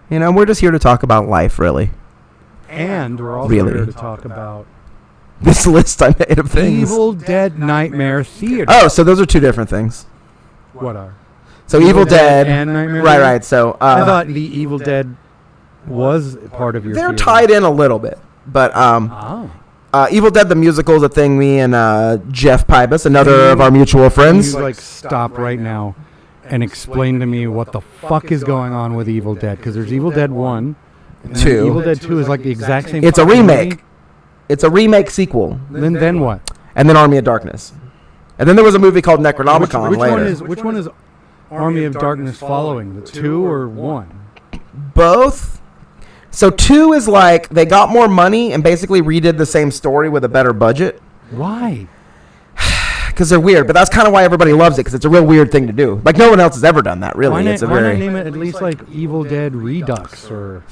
[SPEAKER 1] We're just here to talk about life, really.
[SPEAKER 3] And we're also
[SPEAKER 1] Really?
[SPEAKER 3] here to talk about
[SPEAKER 1] This list I made of things.
[SPEAKER 3] Evil Dead Nightmare Theater.
[SPEAKER 1] Oh, so those are two different things.
[SPEAKER 3] What are?
[SPEAKER 1] So Evil Dead,
[SPEAKER 3] and Nightmare
[SPEAKER 1] right,
[SPEAKER 3] Theater?
[SPEAKER 1] right. So
[SPEAKER 3] I thought the Evil Dead was part of your
[SPEAKER 1] they're
[SPEAKER 3] theater.
[SPEAKER 1] tied in a little bit, but
[SPEAKER 3] Oh.
[SPEAKER 1] Evil Dead the musical is a thing. Me and Jeff Pybus, another of our mutual
[SPEAKER 3] Can
[SPEAKER 1] friends.
[SPEAKER 3] you stop right now and explain to me what the fuck is going on with Evil Dead? Because there's Evil Dead 1. and then
[SPEAKER 1] 2.
[SPEAKER 3] Evil Dead 2 is like the exact same.
[SPEAKER 1] It's a
[SPEAKER 3] fucking
[SPEAKER 1] remake.
[SPEAKER 3] movie.
[SPEAKER 1] It's a remake sequel,
[SPEAKER 3] Then what?
[SPEAKER 1] and then Army of Darkness, and then there was a movie called Necronomicon
[SPEAKER 3] which
[SPEAKER 1] later.
[SPEAKER 3] which one is Army of Darkness following? The 2 or 1?
[SPEAKER 1] Both. So 2 is like they got more money and basically redid the same story with a better budget.
[SPEAKER 3] Why?
[SPEAKER 1] Because they're weird, but that's kind of why everybody loves it, because it's a real weird thing to do. Like, no one else has ever done that, really.
[SPEAKER 3] Why not,
[SPEAKER 1] It's a
[SPEAKER 3] why not
[SPEAKER 1] very...
[SPEAKER 3] name it at least like Evil Dead Redux or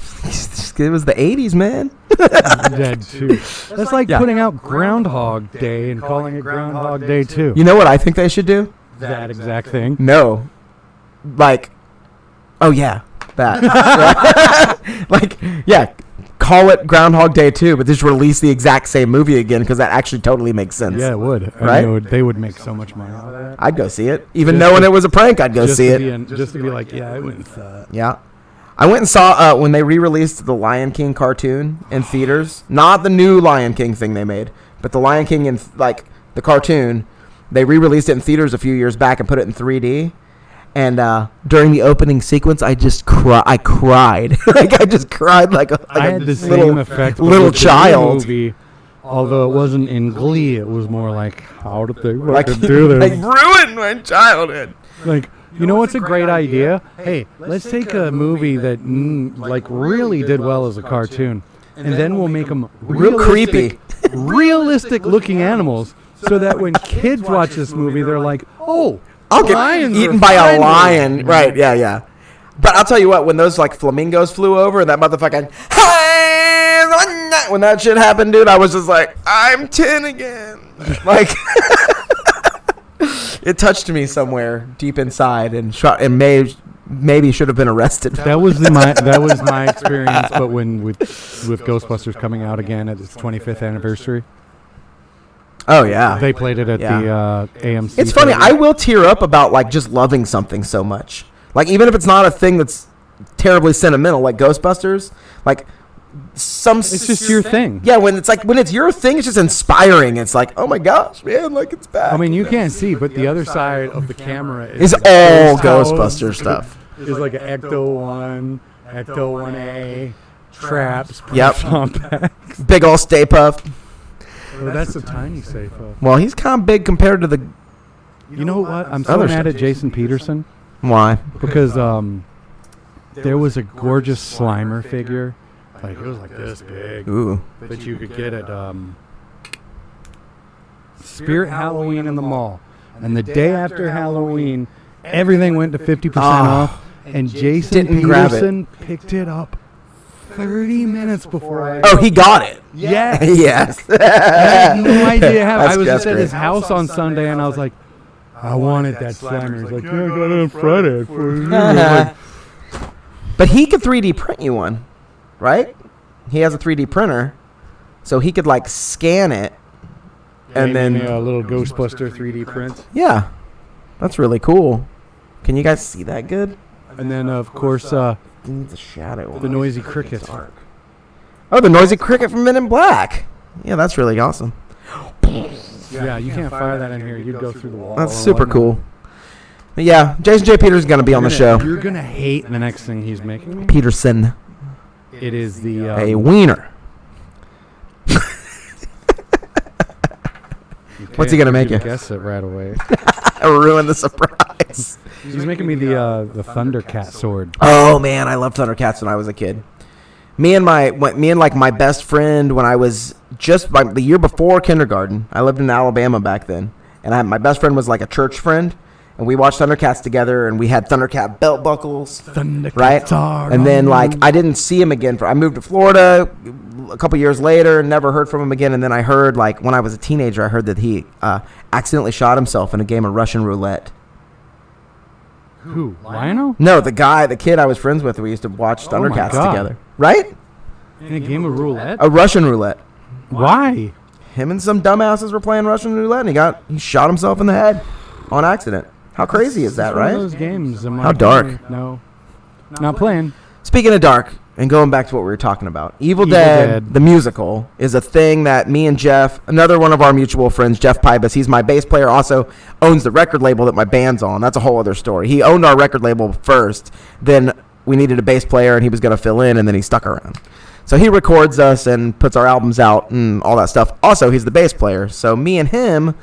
[SPEAKER 1] It was the 80s, man.
[SPEAKER 3] Evil Dead 2? That's like
[SPEAKER 1] Yeah.
[SPEAKER 3] putting out Groundhog Day and calling it Groundhog Day 2.
[SPEAKER 1] You know what I think they should do?
[SPEAKER 3] That exact thing.
[SPEAKER 1] No. Like, oh, yeah, that. Like, yeah, call it Groundhog Day 2, but just release the exact same movie again because that actually totally makes sense.
[SPEAKER 3] Yeah, it would.
[SPEAKER 1] Right?
[SPEAKER 3] They would make so much money out of that.
[SPEAKER 1] I'd go see it. Even
[SPEAKER 3] Just
[SPEAKER 1] knowing
[SPEAKER 3] to-
[SPEAKER 1] it was a prank, I'd go
[SPEAKER 3] Just
[SPEAKER 1] see
[SPEAKER 3] to
[SPEAKER 1] it.
[SPEAKER 3] just to be like, yeah, I went and saw it.
[SPEAKER 1] Yeah. I went and saw when they re-released the Lion King cartoon in theaters. Not the new Lion King thing they made, but the Lion King in like the cartoon. They re-released it in theaters a few years back and put it in 3D. And during the opening sequence, I just I cried. Like I just cried like
[SPEAKER 3] I
[SPEAKER 1] a
[SPEAKER 3] had the
[SPEAKER 1] little,
[SPEAKER 3] same effect but
[SPEAKER 1] little
[SPEAKER 3] with the new
[SPEAKER 1] child.
[SPEAKER 3] movie, although it wasn't in Glee. It was more like, how did they
[SPEAKER 1] Like,
[SPEAKER 3] fucking do this?
[SPEAKER 1] like ruined my childhood.
[SPEAKER 3] Like, you know what's a great idea? Hey, let's take a movie that like really did well as a cartoon, and then we'll make them
[SPEAKER 1] Real creepy.
[SPEAKER 3] realistic looking animals, so that when kids watch this movie, they're like, oh,
[SPEAKER 1] I'll get
[SPEAKER 3] lions
[SPEAKER 1] eaten
[SPEAKER 3] are
[SPEAKER 1] by a
[SPEAKER 3] friendly.
[SPEAKER 1] lion. Right, yeah. But I'll tell you what, when those like flamingos flew over and that motherfucking when that shit happened, dude, I was just like, I'm 10 again. Like it touched me somewhere deep inside and maybe should have been arrested.
[SPEAKER 3] That was my experience, but when with Ghostbusters coming out again at its 25th anniversary,
[SPEAKER 1] Oh yeah.
[SPEAKER 3] they played it at the AMC.
[SPEAKER 1] It's funny.
[SPEAKER 3] theater.
[SPEAKER 1] I will tear up about like just loving something so much. Like even if it's not a thing that's terribly sentimental, like Ghostbusters, like
[SPEAKER 3] It's just your thing.
[SPEAKER 1] Yeah, when it's your thing, it's just inspiring. It's like, oh my gosh, man, like it's back.
[SPEAKER 3] I mean, you can't see, but the other side of the camera
[SPEAKER 1] It's
[SPEAKER 3] like
[SPEAKER 1] all
[SPEAKER 3] ghost
[SPEAKER 1] Ghostbuster
[SPEAKER 3] house.
[SPEAKER 1] stuff.
[SPEAKER 3] It's like an Ecto 1, Ecto 1A, traps,
[SPEAKER 1] Yep.
[SPEAKER 3] compacts.
[SPEAKER 1] Big ol' Stay Puft.
[SPEAKER 3] Oh, that's a tiny safe.
[SPEAKER 1] Well, he's kind of big compared to the.
[SPEAKER 3] You know what? I'm so
[SPEAKER 1] Other
[SPEAKER 3] mad
[SPEAKER 1] stuff.
[SPEAKER 3] at Jason Peterson
[SPEAKER 1] Why?
[SPEAKER 3] because there was a gorgeous Slimer figure. Like, it was like this big
[SPEAKER 1] Ooh.
[SPEAKER 3] that you could get at Spirit Halloween in the mall. And the day after Halloween, everything went to 50% off. And Jason
[SPEAKER 1] Didn't grab it.
[SPEAKER 3] Peterson picked it up 30 minutes before I...
[SPEAKER 1] Oh, he got it.
[SPEAKER 3] Yes.
[SPEAKER 1] Yes.
[SPEAKER 3] I had no idea how.
[SPEAKER 1] That's-
[SPEAKER 3] I was
[SPEAKER 1] that's
[SPEAKER 3] just at
[SPEAKER 1] great.
[SPEAKER 3] his house on Sunday, and I was like, I wanted that Slimer. He's like, yeah, I got it on Friday for you. I was like,
[SPEAKER 1] But he could 3D print you one, right? He has a 3D printer, so he could like scan it, and
[SPEAKER 3] made me
[SPEAKER 1] then
[SPEAKER 3] a little Ghostbuster 3D print.
[SPEAKER 1] yeah, that's really cool. Can you guys see that good?
[SPEAKER 3] And then, of course,
[SPEAKER 1] It needs a shadow.
[SPEAKER 3] the noisy cricket.
[SPEAKER 1] Oh, the noisy cricket from Men in Black. Yeah, that's really awesome.
[SPEAKER 3] Yeah, you can't fire that in here. You'd go through the wall.
[SPEAKER 1] That's
[SPEAKER 3] and
[SPEAKER 1] super
[SPEAKER 3] whatnot.
[SPEAKER 1] cool. But yeah, Jason J. Peters is gonna be on the show.
[SPEAKER 3] You're gonna hate the next thing he's making me.
[SPEAKER 1] Peterson,
[SPEAKER 3] It is the
[SPEAKER 1] a wiener. What's he gonna make you?
[SPEAKER 3] Guess it right away.
[SPEAKER 1] Ruin the surprise.
[SPEAKER 3] He's making me the Thundercat sword.
[SPEAKER 1] Oh man, I loved Thundercats when I was a kid. Me and my best friend when I was the year before kindergarten. I lived in Alabama back then, and my best friend was like a church friend, and we watched Thundercats together, and we had Thundercat belt buckles,
[SPEAKER 3] Thundercats
[SPEAKER 1] right?
[SPEAKER 3] are
[SPEAKER 1] And then
[SPEAKER 3] on
[SPEAKER 1] like
[SPEAKER 3] you.
[SPEAKER 1] I didn't see him again. I moved to Florida a couple years later, never heard from him again. And then I heard like when I was a teenager, I heard that he accidentally shot himself in a game of Russian roulette.
[SPEAKER 3] Who? Lionel?
[SPEAKER 1] No, the kid I was friends with, we used to watch
[SPEAKER 3] Oh my
[SPEAKER 1] Thundercats
[SPEAKER 3] God.
[SPEAKER 1] together. Right?
[SPEAKER 3] In a game of roulette?
[SPEAKER 1] A Russian roulette.
[SPEAKER 3] Why?
[SPEAKER 1] Him and some dumbasses were playing Russian roulette, and he shot himself in the head on accident. How crazy is that,
[SPEAKER 3] It's one of
[SPEAKER 1] right?
[SPEAKER 3] those games. I'm
[SPEAKER 1] How
[SPEAKER 3] like,
[SPEAKER 1] dark.
[SPEAKER 3] No. Not playing.
[SPEAKER 1] Speaking of dark, and going back to what we were talking about, Evil
[SPEAKER 3] Evil
[SPEAKER 1] Dead,
[SPEAKER 3] Dead.
[SPEAKER 1] the musical, is a thing that me and Jeff, another one of our mutual friends, Jeff Pybus, he's my bass player, also owns the record label that my band's on. That's a whole other story. He owned our record label first, then we needed a bass player, and he was going to fill in, and then he stuck around. So he records us and puts our albums out and all that stuff. Also, he's the bass player. So me and him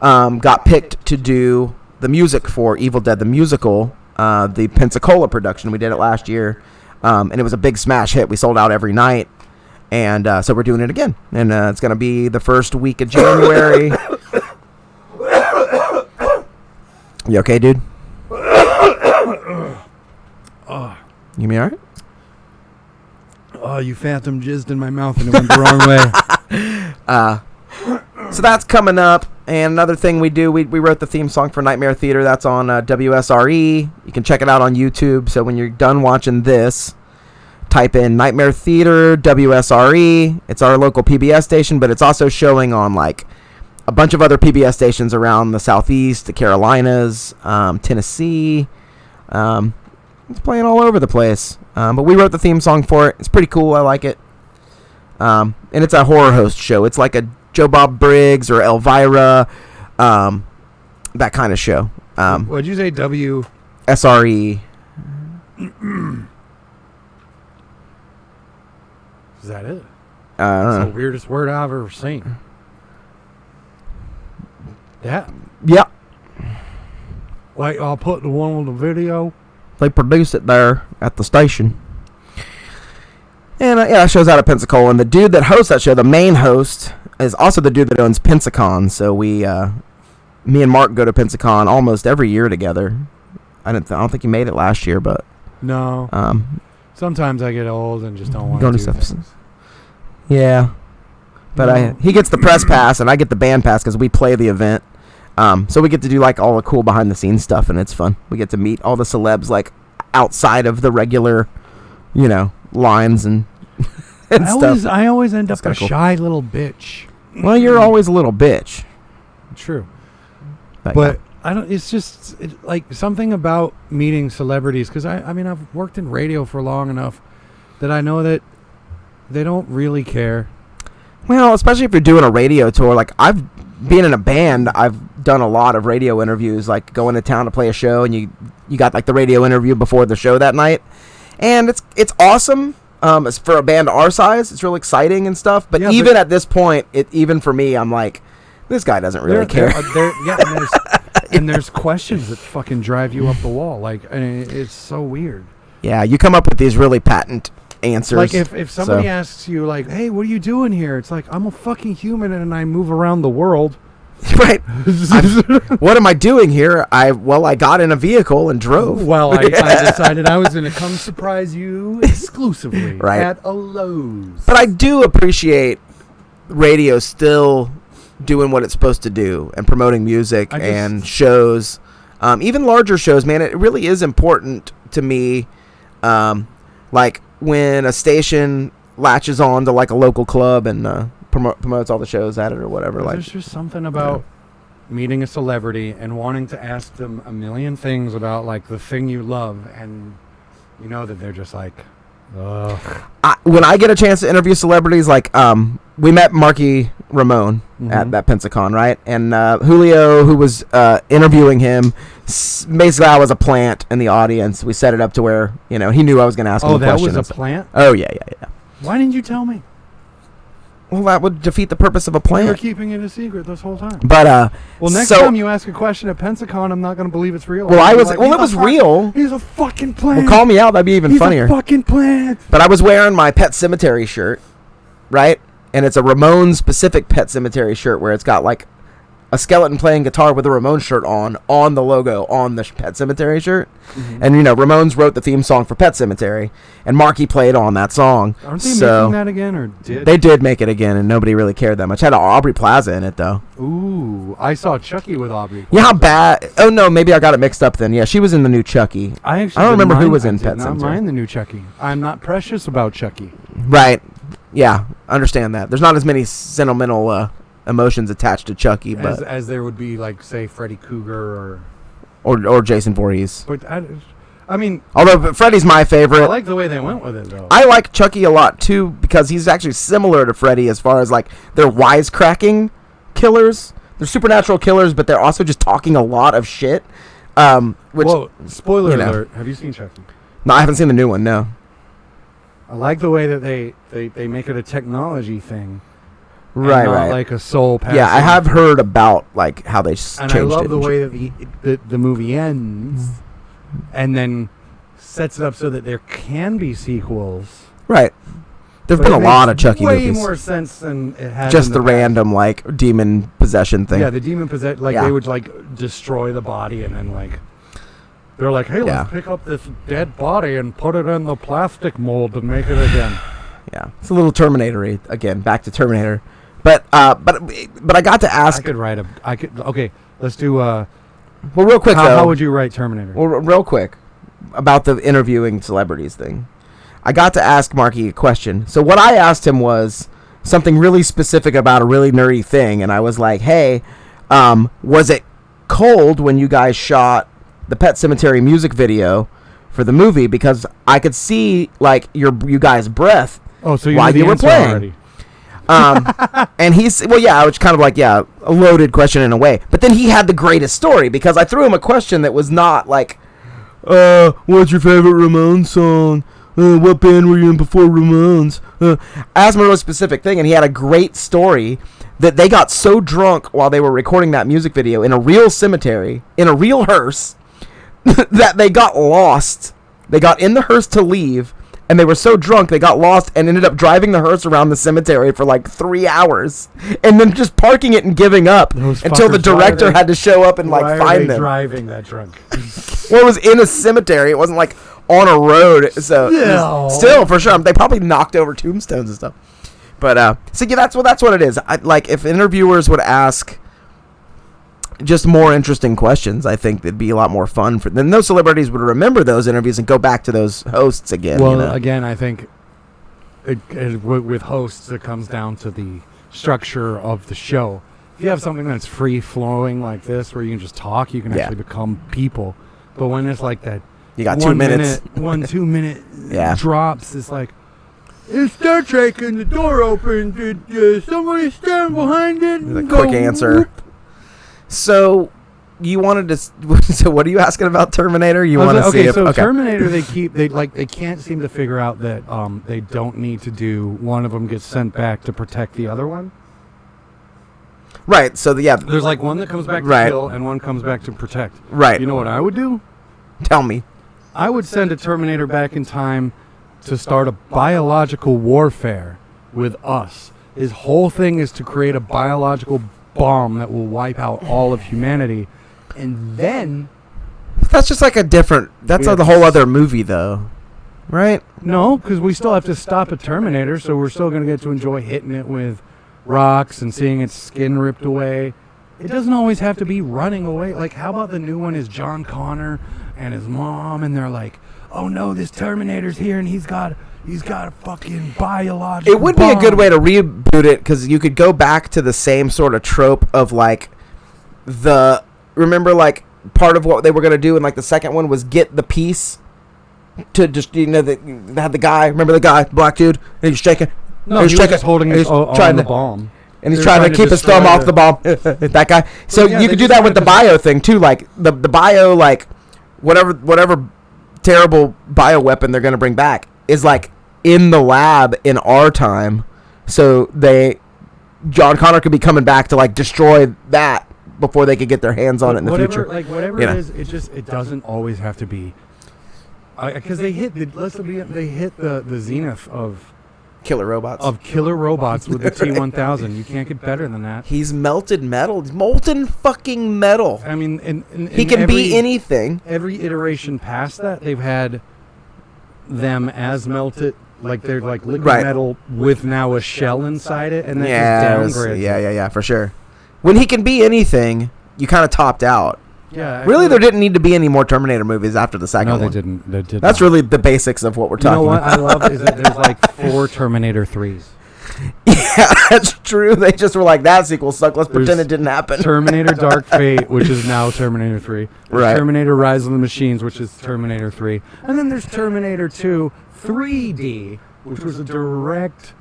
[SPEAKER 1] got picked to do the music for Evil Dead, the musical, the Pensacola production. We did it last year. And it was a big smash hit. We sold out every night. And so we're doing it again. And it's going to be the first week of January. You okay, dude? You me all right?
[SPEAKER 3] Oh, you phantom jizzed in my mouth and it went the wrong way.
[SPEAKER 1] So that's coming up. And another thing we do, we wrote the theme song for Nightmare Theater. That's on WSRE. You can check it out on YouTube. So when you're done watching this, type in Nightmare Theater WSRE. It's our local PBS station, but it's also showing on like a bunch of other PBS stations around the Southeast, the Carolinas, Tennessee. It's playing all over the place. But we wrote the theme song for it. It's pretty cool. I like it. And it's a horror host show. It's like a Joe Bob Briggs or Elvira, that kind of show.
[SPEAKER 3] What'd you say?
[SPEAKER 1] SRE.
[SPEAKER 3] Is that it?
[SPEAKER 1] I don't
[SPEAKER 3] That's
[SPEAKER 1] know.
[SPEAKER 3] the weirdest word I've ever seen. Yeah.
[SPEAKER 1] Yeah,
[SPEAKER 3] Like, I'll put the one on the video.
[SPEAKER 1] they produce it there at the station. And yeah, it shows out of Pensacola. And the dude that hosts that show, the main host, is also the dude that owns Pensacon. So me and Mark go to Pensacon almost every year together. I don't think he made it last year, but
[SPEAKER 3] No. Sometimes I get old and just don't want
[SPEAKER 1] Going
[SPEAKER 3] to
[SPEAKER 1] to
[SPEAKER 3] do
[SPEAKER 1] stuff.
[SPEAKER 3] things.
[SPEAKER 1] yeah. But
[SPEAKER 3] No.
[SPEAKER 1] he gets the press pass and I get the band pass because we play the event. So we get to do like all the cool behind the scenes stuff, and it's fun. We get to meet all the celebs like outside of the regular, lines and stuff.
[SPEAKER 3] I always end
[SPEAKER 1] That's
[SPEAKER 3] up a
[SPEAKER 1] kinda cool.
[SPEAKER 3] shy little bitch.
[SPEAKER 1] Well, you're always a little bitch.
[SPEAKER 3] True.
[SPEAKER 1] But
[SPEAKER 3] But I don't. It's just like something about meeting celebrities, because I mean I've worked in radio for long enough that I know that they don't really care.
[SPEAKER 1] well, especially if you're doing a radio tour. Like I've been in a band, I've done a lot of radio interviews, like going to town to play a show, and you got like the radio interview before the show that night, and it's awesome. As for a band our size, it's real exciting and stuff. But
[SPEAKER 3] Yeah,
[SPEAKER 1] even at this point, even for me, I'm like, this guy doesn't really care.
[SPEAKER 3] And there's questions that fucking drive you up the wall. Like, and it's so weird.
[SPEAKER 1] Yeah, you come up with these really patent answers.
[SPEAKER 3] Like if somebody
[SPEAKER 1] so-
[SPEAKER 3] asks you like, "Hey, what are you doing here?" It's like, I'm a fucking human and I move around the world.
[SPEAKER 1] right, what am I doing here? I got in a vehicle and drove.
[SPEAKER 3] Well, I decided I was going to come surprise you exclusively
[SPEAKER 1] Right.
[SPEAKER 3] at a Lowe's.
[SPEAKER 1] But I do appreciate radio still doing what it's supposed to do and promoting music and shows, even larger shows. Man, it really is important to me. Like when a station latches on to like a local club and promotes all the shows at it or whatever. Like,
[SPEAKER 3] there's just something about meeting a celebrity and wanting to ask them a million things about like the thing you love, and you know that they're just like, ugh.
[SPEAKER 1] when I get a chance to interview celebrities, like we met Marky Ramone at that Pensacon, right? And Julio, who was interviewing him, basically I was a plant in the audience. We set it up to where he knew I was going to ask him a
[SPEAKER 3] that
[SPEAKER 1] question.
[SPEAKER 3] was a plant?
[SPEAKER 1] Oh yeah.
[SPEAKER 3] Why didn't you tell me?
[SPEAKER 1] Well, that would defeat the purpose of a
[SPEAKER 3] We were
[SPEAKER 1] plant.
[SPEAKER 3] keeping it a secret this whole time.
[SPEAKER 1] But
[SPEAKER 3] Well, next
[SPEAKER 1] so-
[SPEAKER 3] time you ask a question at Pensacon, I'm not going to believe it's real.
[SPEAKER 1] Well,
[SPEAKER 3] I'm
[SPEAKER 1] I
[SPEAKER 3] gonna
[SPEAKER 1] was.
[SPEAKER 3] be like,
[SPEAKER 1] Well,
[SPEAKER 3] "He's
[SPEAKER 1] it
[SPEAKER 3] a
[SPEAKER 1] was
[SPEAKER 3] fuck-
[SPEAKER 1] real.
[SPEAKER 3] He's a fucking plant.
[SPEAKER 1] Well, call me out. That'd be even
[SPEAKER 3] He's
[SPEAKER 1] funnier.
[SPEAKER 3] a fucking plant.
[SPEAKER 1] But I was wearing my Pet Cemetery shirt, right? And it's a Ramones specific Pet Cemetery shirt where it's got like a skeleton playing guitar with a Ramones shirt on the logo on the Pet Cemetery shirt. And Ramones wrote the theme song for Pet Cemetery, and Marky played on that song.
[SPEAKER 3] Aren't they
[SPEAKER 1] so
[SPEAKER 3] making that again, or did?
[SPEAKER 1] they did make it again, and nobody really cared that much. Had Aubrey Plaza in it though.
[SPEAKER 3] Ooh, I saw Chucky with Aubrey.
[SPEAKER 1] Yeah, how bad? Oh no, maybe I got it mixed up then. Yeah, she was in the new Chucky.
[SPEAKER 3] I
[SPEAKER 1] I don't remember who was in
[SPEAKER 3] I did
[SPEAKER 1] Pet
[SPEAKER 3] not
[SPEAKER 1] Cemetery.
[SPEAKER 3] mind the new Chucky. I'm not precious about Chucky.
[SPEAKER 1] Right. Yeah, understand that. There's not as many sentimental emotions attached to Chucky, but
[SPEAKER 3] As there would be, like, say, Freddy Krueger
[SPEAKER 1] or Jason Voorhees.
[SPEAKER 3] But I mean,
[SPEAKER 1] Although Freddy's my favorite.
[SPEAKER 3] I like the way they went with it, though.
[SPEAKER 1] I like Chucky a lot too because he's actually similar to Freddy as far as like they're wisecracking killers. They're supernatural killers, but they're also just talking a lot of shit. Which
[SPEAKER 3] Whoa, spoiler
[SPEAKER 1] you know.
[SPEAKER 3] alert. Have you seen Chucky?
[SPEAKER 1] no, I haven't seen the new one. No.
[SPEAKER 3] I like the way that they make it a technology thing. and
[SPEAKER 1] Right,
[SPEAKER 3] not
[SPEAKER 1] right.
[SPEAKER 3] like a soul passing.
[SPEAKER 1] Yeah, I have heard about like how they
[SPEAKER 3] And
[SPEAKER 1] changed
[SPEAKER 3] I love
[SPEAKER 1] it.
[SPEAKER 3] the
[SPEAKER 1] and
[SPEAKER 3] way
[SPEAKER 1] shit.
[SPEAKER 3] that the movie ends and then sets it up so that there can be sequels.
[SPEAKER 1] Right. There've
[SPEAKER 3] But
[SPEAKER 1] been
[SPEAKER 3] it
[SPEAKER 1] a lot
[SPEAKER 3] makes
[SPEAKER 1] of Chucky
[SPEAKER 3] way
[SPEAKER 1] movies.
[SPEAKER 3] more sense than it has
[SPEAKER 1] Just
[SPEAKER 3] in
[SPEAKER 1] the
[SPEAKER 3] past.
[SPEAKER 1] random like demon possession thing.
[SPEAKER 3] Yeah, the demon possession. Like
[SPEAKER 1] Yeah.
[SPEAKER 3] they would like destroy the body and then like they're like, hey,
[SPEAKER 1] Yeah.
[SPEAKER 3] let's pick up this dead body and put it in the plastic mold and make it again.
[SPEAKER 1] Yeah, it's a little Terminator-y again. Back to Terminator, but I got to ask.
[SPEAKER 3] Okay, let's do.
[SPEAKER 1] Well, real quick though.
[SPEAKER 3] How would you write Terminator?
[SPEAKER 1] Well, real quick about the interviewing celebrities thing. I got to ask Marky a question. So what I asked him was something really specific about a really nerdy thing, and I was like, hey, was it cold when you guys shot the Pet Sematary music video for the movie? Because I could see like you guys' breath while you were playing. Already. And he's, well, yeah, I was kind of like, yeah, a loaded question in a way. But then he had the greatest story, because I threw him a question that was not like, what's your favorite Ramones song? What band were you in before Ramones? I asked him a really specific thing, and he had a great story that they got so drunk while they were recording that music video in a real cemetery, in a real hearse, that they got lost. They got in the hearse to leave, and they were so drunk they got lost and ended up driving the hearse around the cemetery for like 3 hours, and then just parking it and giving up until the director had to show up and like find them.
[SPEAKER 3] Driving that drunk?
[SPEAKER 1] Well, it was in a cemetery. It wasn't like on a road, so still for sure they probably knocked over tombstones and stuff. But so yeah, that's what it is. Like if interviewers would ask just more interesting questions, I think it'd be a lot more fun. Then those celebrities would remember those interviews and go back to those hosts again.
[SPEAKER 3] Well, again, I think with hosts, it comes down to the structure of the show. If you have something that's free flowing like this, where you can just talk, you can actually become people. But when it's like that,
[SPEAKER 1] you got 2 minutes.
[SPEAKER 3] 2 minute drops. It's like, it's Star Trek and the door opened. Did somebody stand behind it?
[SPEAKER 1] The quick answer. Whoop. So you wanted to? So what are you asking about Terminator? You want to see if
[SPEAKER 3] Terminator? They can't seem to figure out that they don't need to do one of them gets sent back to protect the other one.
[SPEAKER 1] Right. So
[SPEAKER 3] there's like one that comes back to kill and one comes back to protect.
[SPEAKER 1] Right.
[SPEAKER 3] You know what I would do?
[SPEAKER 1] Tell me.
[SPEAKER 3] I would send a Terminator back in time to start a biological warfare with us. His whole thing is to create a biological bomb that will wipe out all of humanity, and then
[SPEAKER 1] that's just like a different. That's the whole other movie, though, right?
[SPEAKER 3] No, because we still have to stop a Terminator, so we're still going to get to enjoy hitting it with rocks and seeing its skin ripped away. It doesn't always have to be running away. Like, how about the new one is John Connor and his mom, and they're like, oh no, this Terminator's here, and he's got a fucking biological
[SPEAKER 1] It would
[SPEAKER 3] bomb.
[SPEAKER 1] be a good way to reboot it, because you could go back to the same sort of trope of like remember like part of what they were going to do in like the second one was get the piece to just, they had the guy, remember the guy, black dude, and he's shaking.
[SPEAKER 3] No, he was just holding on the bomb.
[SPEAKER 1] And he's trying to keep his thumb off the bomb. That guy. So you could do that with the bio thing too, like the bio, like whatever terrible bioweapon they're going to bring back is like in the lab in our time, so John Connor could be coming back to like destroy that before they could get their hands on it in the future.
[SPEAKER 3] Like whatever it is, it doesn't always have to be, because they hit the zenith of
[SPEAKER 1] killer robots
[SPEAKER 3] with the T-1000. You can't get better than that.
[SPEAKER 1] He's melted metal. He's molten fucking metal.
[SPEAKER 3] I mean,
[SPEAKER 1] he can be anything.
[SPEAKER 3] Every iteration past that, they've had them as melted, like they're like liquid metal with now a shell inside it, and then just downgrade.
[SPEAKER 1] Yeah, for sure. When he can be anything, you kind of topped out.
[SPEAKER 3] Yeah.
[SPEAKER 1] Really, there didn't need to be any more Terminator movies after the second one.
[SPEAKER 3] No, they didn't. They did.
[SPEAKER 1] That's really the basics of what we're talking about.
[SPEAKER 3] You know what I love is that there's like 4 Terminator 3s.
[SPEAKER 1] Yeah, that's true. They just were like, that sequel sucked. Let's pretend it didn't happen.
[SPEAKER 3] Terminator Dark Fate, which is now Terminator 3. There's Terminator Rise of the Machines, which is Terminator 3. And then there's Terminator 2 3D, which was a direct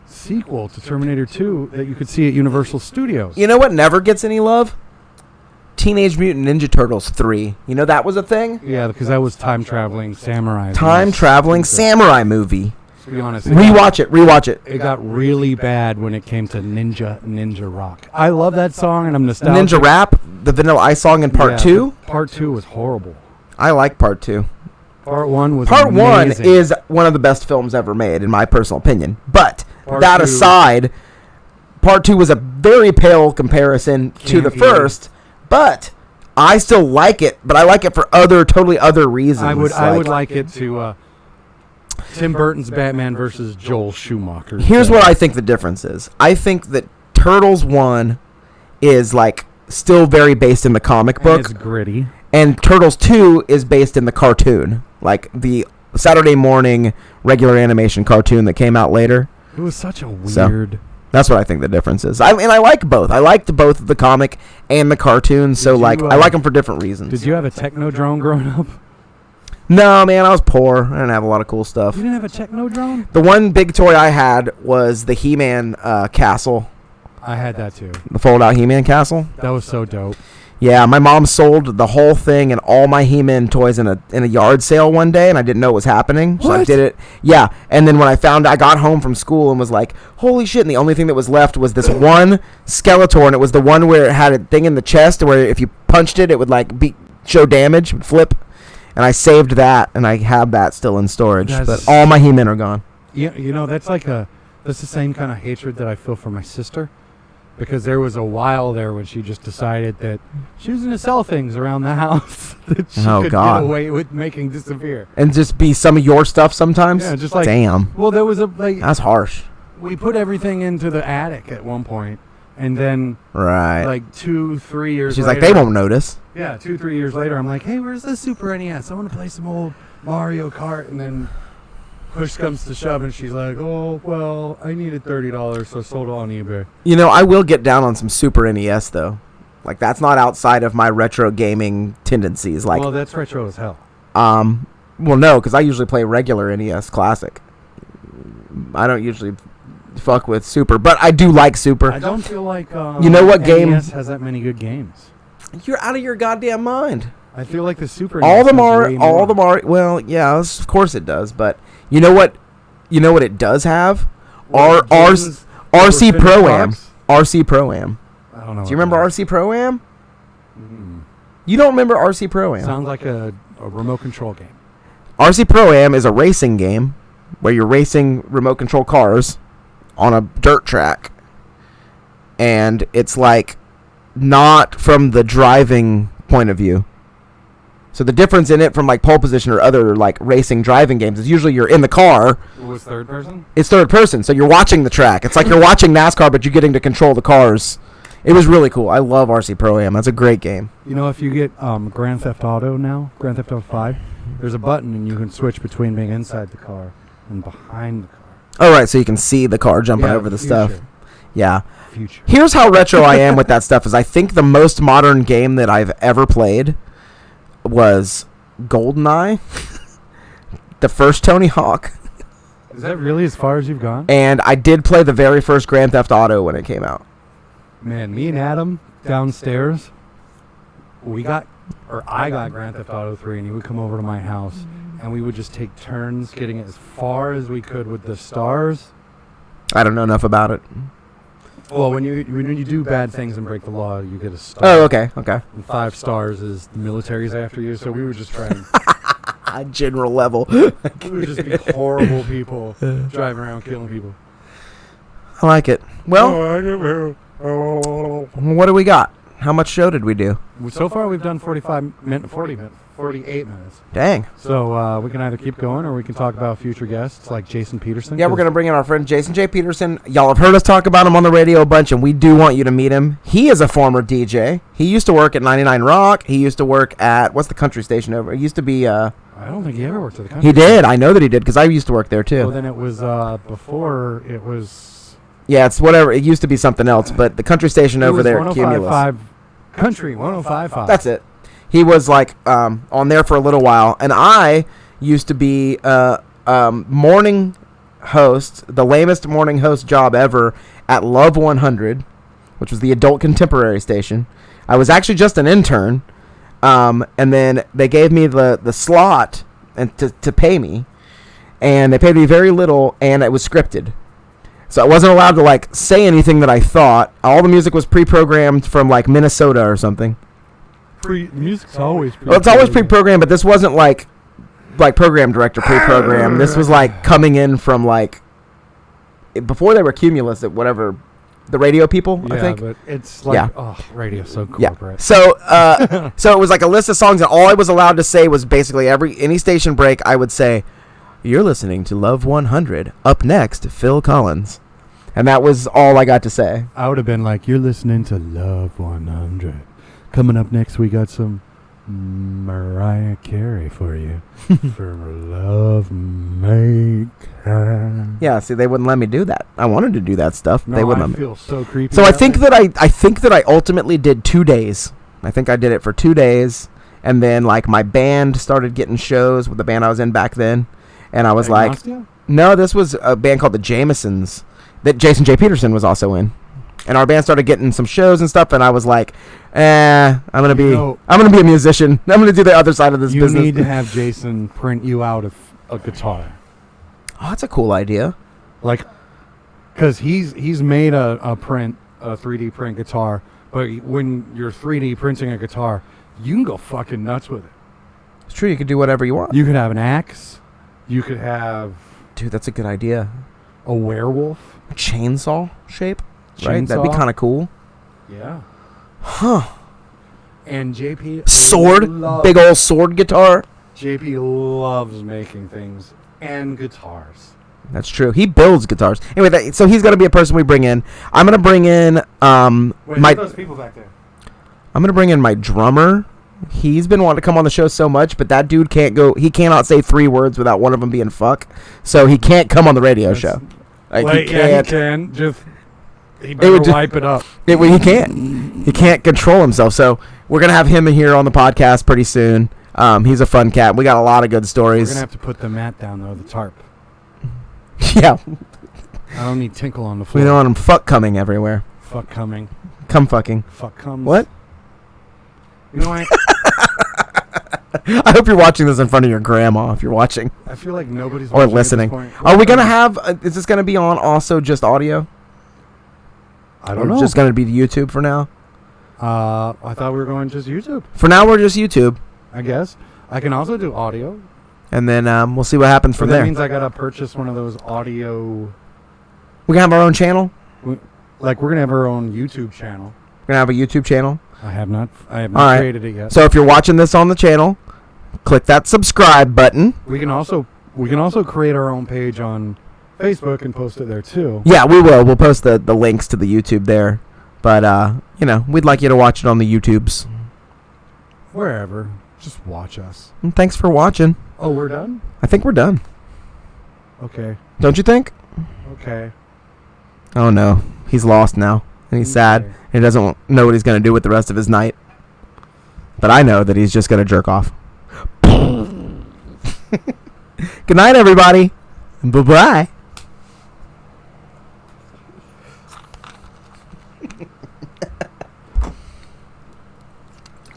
[SPEAKER 3] sequel to Terminator 2 that you could see at Universal Studios.
[SPEAKER 1] You know what never gets any love? Teenage Mutant Ninja Turtles 3. You know that was a thing?
[SPEAKER 3] Yeah, because that was time-traveling samurai.
[SPEAKER 1] Time-traveling samurai movie.
[SPEAKER 3] To be honest.
[SPEAKER 1] Rewatch it.
[SPEAKER 3] It got really bad when it came to Ninja Rock. I love that song, and I'm nostalgic.
[SPEAKER 1] Ninja Rap, the Vanilla Ice song in Part 2?
[SPEAKER 3] Part 2 was horrible.
[SPEAKER 1] I like Part 2.
[SPEAKER 3] Part 1 was
[SPEAKER 1] Part
[SPEAKER 3] amazing.
[SPEAKER 1] 1 is one of the best films ever made, in my personal opinion. But that aside, Part 2 was a very pale comparison to the first. But I still like it, but I like it for totally other reasons.
[SPEAKER 3] I would like it to Tim Burton's Batman versus Joel Schumacher.
[SPEAKER 1] Here's what I think the difference is. I think that Turtles 1 is like still very based in the comic book.
[SPEAKER 3] It's gritty.
[SPEAKER 1] And Turtles 2 is based in the cartoon, like the Saturday morning regular animation cartoon that came out later.
[SPEAKER 3] It was such a weird.
[SPEAKER 1] So, that's what I think the difference is. I like both. I liked both the comic and the cartoon. So
[SPEAKER 3] Did
[SPEAKER 1] like
[SPEAKER 3] you,
[SPEAKER 1] I like them for different reasons.
[SPEAKER 3] Did you have a techno drone growing up?
[SPEAKER 1] No, man, I was poor. I didn't have a lot of cool stuff.
[SPEAKER 3] You didn't have a techno drone?
[SPEAKER 1] The one big toy I had was the He-Man castle,
[SPEAKER 3] I had that too.
[SPEAKER 1] the fold-out He-Man castle.
[SPEAKER 3] That was so dope.
[SPEAKER 1] Yeah, my mom sold the whole thing and all my He-Man toys in a yard sale one day, and I didn't know what was happening. So I
[SPEAKER 3] What?
[SPEAKER 1] did it. Yeah, and then when I got home from school and was like, holy shit, and the only thing that was left was this one Skeletor, and it was the one where it had a thing in the chest where if you punched it, it would like show damage, would flip. And I saved that, and I have that still in storage.
[SPEAKER 3] That's-
[SPEAKER 1] But all my He-Men are gone.
[SPEAKER 3] You know, that's the same kind of hatred that I feel for my sister. Because there was a while there when she just decided that she was going to sell things around the house that she
[SPEAKER 1] Oh,
[SPEAKER 3] could
[SPEAKER 1] God.
[SPEAKER 3] get away with making disappear.
[SPEAKER 1] And just be some of your stuff sometimes?
[SPEAKER 3] Yeah, just like,
[SPEAKER 1] Damn.
[SPEAKER 3] well, there was
[SPEAKER 1] That's harsh.
[SPEAKER 3] we put everything into the attic at one point, and then
[SPEAKER 1] Right.
[SPEAKER 3] like 2-3 years
[SPEAKER 1] She's
[SPEAKER 3] later,
[SPEAKER 1] like, they won't notice.
[SPEAKER 3] Yeah, 2-3 years later, I'm like, hey, where's the Super NES? I want to play some old Mario Kart. And then push comes to shove, and she's like, oh, well, I needed $30, so I sold it on eBay.
[SPEAKER 1] You know, I will get down on some Super NES, though. Like, that's not outside of my retro gaming tendencies. Like,
[SPEAKER 3] Well, that's retro as hell.
[SPEAKER 1] well, no, because I usually play regular NES Classic. I don't usually fuck with Super, but I do like Super.
[SPEAKER 3] I don't feel like
[SPEAKER 1] You know what game-
[SPEAKER 3] NES has that many good games.
[SPEAKER 1] You're out of your goddamn mind.
[SPEAKER 3] I feel like the Super
[SPEAKER 1] All
[SPEAKER 3] NES
[SPEAKER 1] the
[SPEAKER 3] has
[SPEAKER 1] Mario,
[SPEAKER 3] way
[SPEAKER 1] all
[SPEAKER 3] more.
[SPEAKER 1] the Mario. Well, yeah, of course it does. But you know what? You know what it does have?
[SPEAKER 3] What, games that were
[SPEAKER 1] RC
[SPEAKER 3] finished
[SPEAKER 1] Pro-Am.
[SPEAKER 3] products?
[SPEAKER 1] RC Pro-Am.
[SPEAKER 3] I don't know.
[SPEAKER 1] Do you remember RC Pro-Am?
[SPEAKER 3] Mm.
[SPEAKER 1] You don't remember RC Pro-Am?
[SPEAKER 3] Sounds like a remote control game.
[SPEAKER 1] RC Pro-Am is a racing game where you're racing remote control cars on a dirt track. And it's like not from the driving point of view. So the difference in it from like pole position or other like racing driving games is usually you're in the car.
[SPEAKER 3] It was third person?
[SPEAKER 1] It's third person, so you're watching the track. It's like you're watching NASCAR, but you're getting to control the cars. It was really cool. I love RC Pro-Am. That's a great game.
[SPEAKER 3] You know, if you get Grand Theft Auto now, Grand Theft Auto 5, there's a button and you can switch between being inside the car and behind the car.
[SPEAKER 1] All right, so you can see the car jumping
[SPEAKER 3] Yeah,
[SPEAKER 1] over the
[SPEAKER 3] future.
[SPEAKER 1] stuff. Yeah.
[SPEAKER 3] Future.
[SPEAKER 1] Here's how retro I am with that stuff is I think the most modern game that I've ever played was GoldenEye, the first Tony Hawk,
[SPEAKER 3] Is that really as far as you've gone?
[SPEAKER 1] and I did play the very first Grand Theft Auto when it came out.
[SPEAKER 3] Man, me and Adam downstairs, I got Grand Theft Auto 3, and he would come over to my house, and we would just take turns getting as far as we could with the stars.
[SPEAKER 1] I don't know enough about it.
[SPEAKER 3] Well, when you do bad things and break the law, you get a star.
[SPEAKER 1] Oh, okay.
[SPEAKER 3] And 5 stars is the military's after you, so we would just try and
[SPEAKER 1] General level.
[SPEAKER 3] we would just be horrible people driving around killing people.
[SPEAKER 1] I like it. Well, what do we got? How much show did we do?
[SPEAKER 3] So far we've done 48 minutes.
[SPEAKER 1] Dang.
[SPEAKER 3] So we can either keep going or we can talk about future guests like Jason Peterson.
[SPEAKER 1] Yeah, we're going to bring in our friend Jason J. Peterson. Y'all have heard us talk about him on the radio a bunch, and we do want you to meet him. He is a former DJ. He used to work at 99 Rock. He used to work at, what's the country station over? He used to be,
[SPEAKER 3] I don't think he ever worked at the country.
[SPEAKER 1] he did. I know that he did, because I used to work there, too.
[SPEAKER 3] Well, then it was before it was.
[SPEAKER 1] Yeah, it's whatever. It used to be something else, but the country station over there at Cumulus.
[SPEAKER 3] 105.5 Country 105.5.
[SPEAKER 1] That's it. He was like on there for a little while, and I used to be morning host, the lamest morning host job ever at Love 100, which was the adult contemporary station. I was actually just an intern, and then they gave me the slot and to pay me, and they paid me very little, and it was scripted. So I wasn't allowed to like say anything that I thought. All the music was pre-programmed from like Minnesota or something.
[SPEAKER 3] Music's always pre-programmed.
[SPEAKER 1] Well, it's always pre-programmed, but this wasn't like program director pre-programmed. This was like coming in from like before they were Cumulus at whatever the radio people.
[SPEAKER 3] Yeah,
[SPEAKER 1] I think.
[SPEAKER 3] but it's like radio's so
[SPEAKER 1] Yeah.
[SPEAKER 3] corporate.
[SPEAKER 1] So so it was like a list of songs, and all I was allowed to say was basically any station break I would say, "You're listening to Love 100. Up next, Phil Collins," and that was all I got to say.
[SPEAKER 3] I would have been like, "You're listening to Love 100. Coming up next, we got some Mariah Carey for you. For love maker.
[SPEAKER 1] Yeah, see, they wouldn't let me do that. I wanted to do that stuff.
[SPEAKER 3] No,
[SPEAKER 1] they wouldn't
[SPEAKER 3] I
[SPEAKER 1] let me.
[SPEAKER 3] feel so creepy.
[SPEAKER 1] So I
[SPEAKER 3] about
[SPEAKER 1] think
[SPEAKER 3] it.
[SPEAKER 1] that I think that I ultimately did 2 days. I think I did it for 2 days, and then like my band started getting shows with the band I was in back then, and I was like,
[SPEAKER 3] Agnostia?
[SPEAKER 1] no, this was a band called the Jamesons that Jason J. Peterson was also in, and our band started getting some shows and stuff, and I was like, I'm gonna be a musician. I'm gonna do the other side of this
[SPEAKER 3] You
[SPEAKER 1] business.
[SPEAKER 3] need to have Jason print you out a guitar.
[SPEAKER 1] Oh, that's a cool idea.
[SPEAKER 3] Like, because he's made a 3D print guitar, but when you're 3D printing a guitar, you can go fucking nuts with it.
[SPEAKER 1] It's true. You could do whatever you want.
[SPEAKER 3] You could have an axe. You could have
[SPEAKER 1] Dude, that's a good idea.
[SPEAKER 3] a werewolf.
[SPEAKER 1] A chainsaw shape, right? That'd be
[SPEAKER 3] Chainsaw.
[SPEAKER 1] kind of cool.
[SPEAKER 3] Yeah.
[SPEAKER 1] Huh.
[SPEAKER 3] And JP
[SPEAKER 1] Sword,
[SPEAKER 3] loves-
[SPEAKER 1] big old sword guitar.
[SPEAKER 3] JP loves making things and guitars.
[SPEAKER 1] That's true. He builds guitars. Anyway, so he's gonna be a person we bring in. I'm gonna bring in
[SPEAKER 3] Wait, those people back there.
[SPEAKER 1] I'm gonna bring in my drummer. He's been wanting to come on the show so much, but that dude can't go. He cannot say 3 words without one of them being fuck. So he can't come on the radio show. Like,
[SPEAKER 3] Wait,
[SPEAKER 1] he
[SPEAKER 3] yeah, he
[SPEAKER 1] can't.
[SPEAKER 3] can. Just he better
[SPEAKER 1] would just-
[SPEAKER 3] wipe it up.
[SPEAKER 1] He can't. He can't control himself. So we're gonna have him in here on the podcast pretty soon. He's a fun cat. We got a lot of good
[SPEAKER 3] We're
[SPEAKER 1] stories.
[SPEAKER 3] gonna have to put the mat down though, the tarp.
[SPEAKER 1] Yeah,
[SPEAKER 3] I don't need tinkle on the
[SPEAKER 1] we
[SPEAKER 3] floor.
[SPEAKER 1] don't want him fuck coming everywhere.
[SPEAKER 3] Fuck coming.
[SPEAKER 1] Come fucking.
[SPEAKER 3] Fuck comes.
[SPEAKER 1] What?
[SPEAKER 3] You know what?
[SPEAKER 1] I hope you're watching this in front of your grandma if you're watching
[SPEAKER 3] I feel like nobody's
[SPEAKER 1] or
[SPEAKER 3] watching at
[SPEAKER 1] listening.
[SPEAKER 3] this point.
[SPEAKER 1] Are we gonna have? Is this gonna be on also just audio?
[SPEAKER 3] I
[SPEAKER 1] Or
[SPEAKER 3] don't know.
[SPEAKER 1] just gonna be YouTube for now?
[SPEAKER 3] I thought we were going just YouTube.
[SPEAKER 1] For now, we're just YouTube,
[SPEAKER 3] I guess I can also do audio.
[SPEAKER 1] and then we'll see what happens from
[SPEAKER 3] But that
[SPEAKER 1] there.
[SPEAKER 3] means I gotta purchase one of those audio.
[SPEAKER 1] We can have our own channel.
[SPEAKER 3] Like we're gonna have our own YouTube channel.
[SPEAKER 1] We're gonna have a YouTube channel.
[SPEAKER 3] I have not
[SPEAKER 1] All right.
[SPEAKER 3] created it yet.
[SPEAKER 1] So if you're watching this on the channel, click that subscribe button.
[SPEAKER 3] we can also create our own page on Facebook and post it there too.
[SPEAKER 1] Yeah, we will. We'll post the links to the YouTube there. But we'd like you to watch it on the YouTubes.
[SPEAKER 3] Wherever, just watch us.
[SPEAKER 1] And thanks for watching.
[SPEAKER 3] Oh, we're done.
[SPEAKER 1] I think we're done.
[SPEAKER 3] Okay.
[SPEAKER 1] Don't you think?
[SPEAKER 3] Okay.
[SPEAKER 1] Oh no, he's lost now, and he's sad.
[SPEAKER 3] Okay.
[SPEAKER 1] He doesn't know what he's gonna do with the rest of his night. But I know that he's just gonna jerk off. Good night, everybody. Bye bye.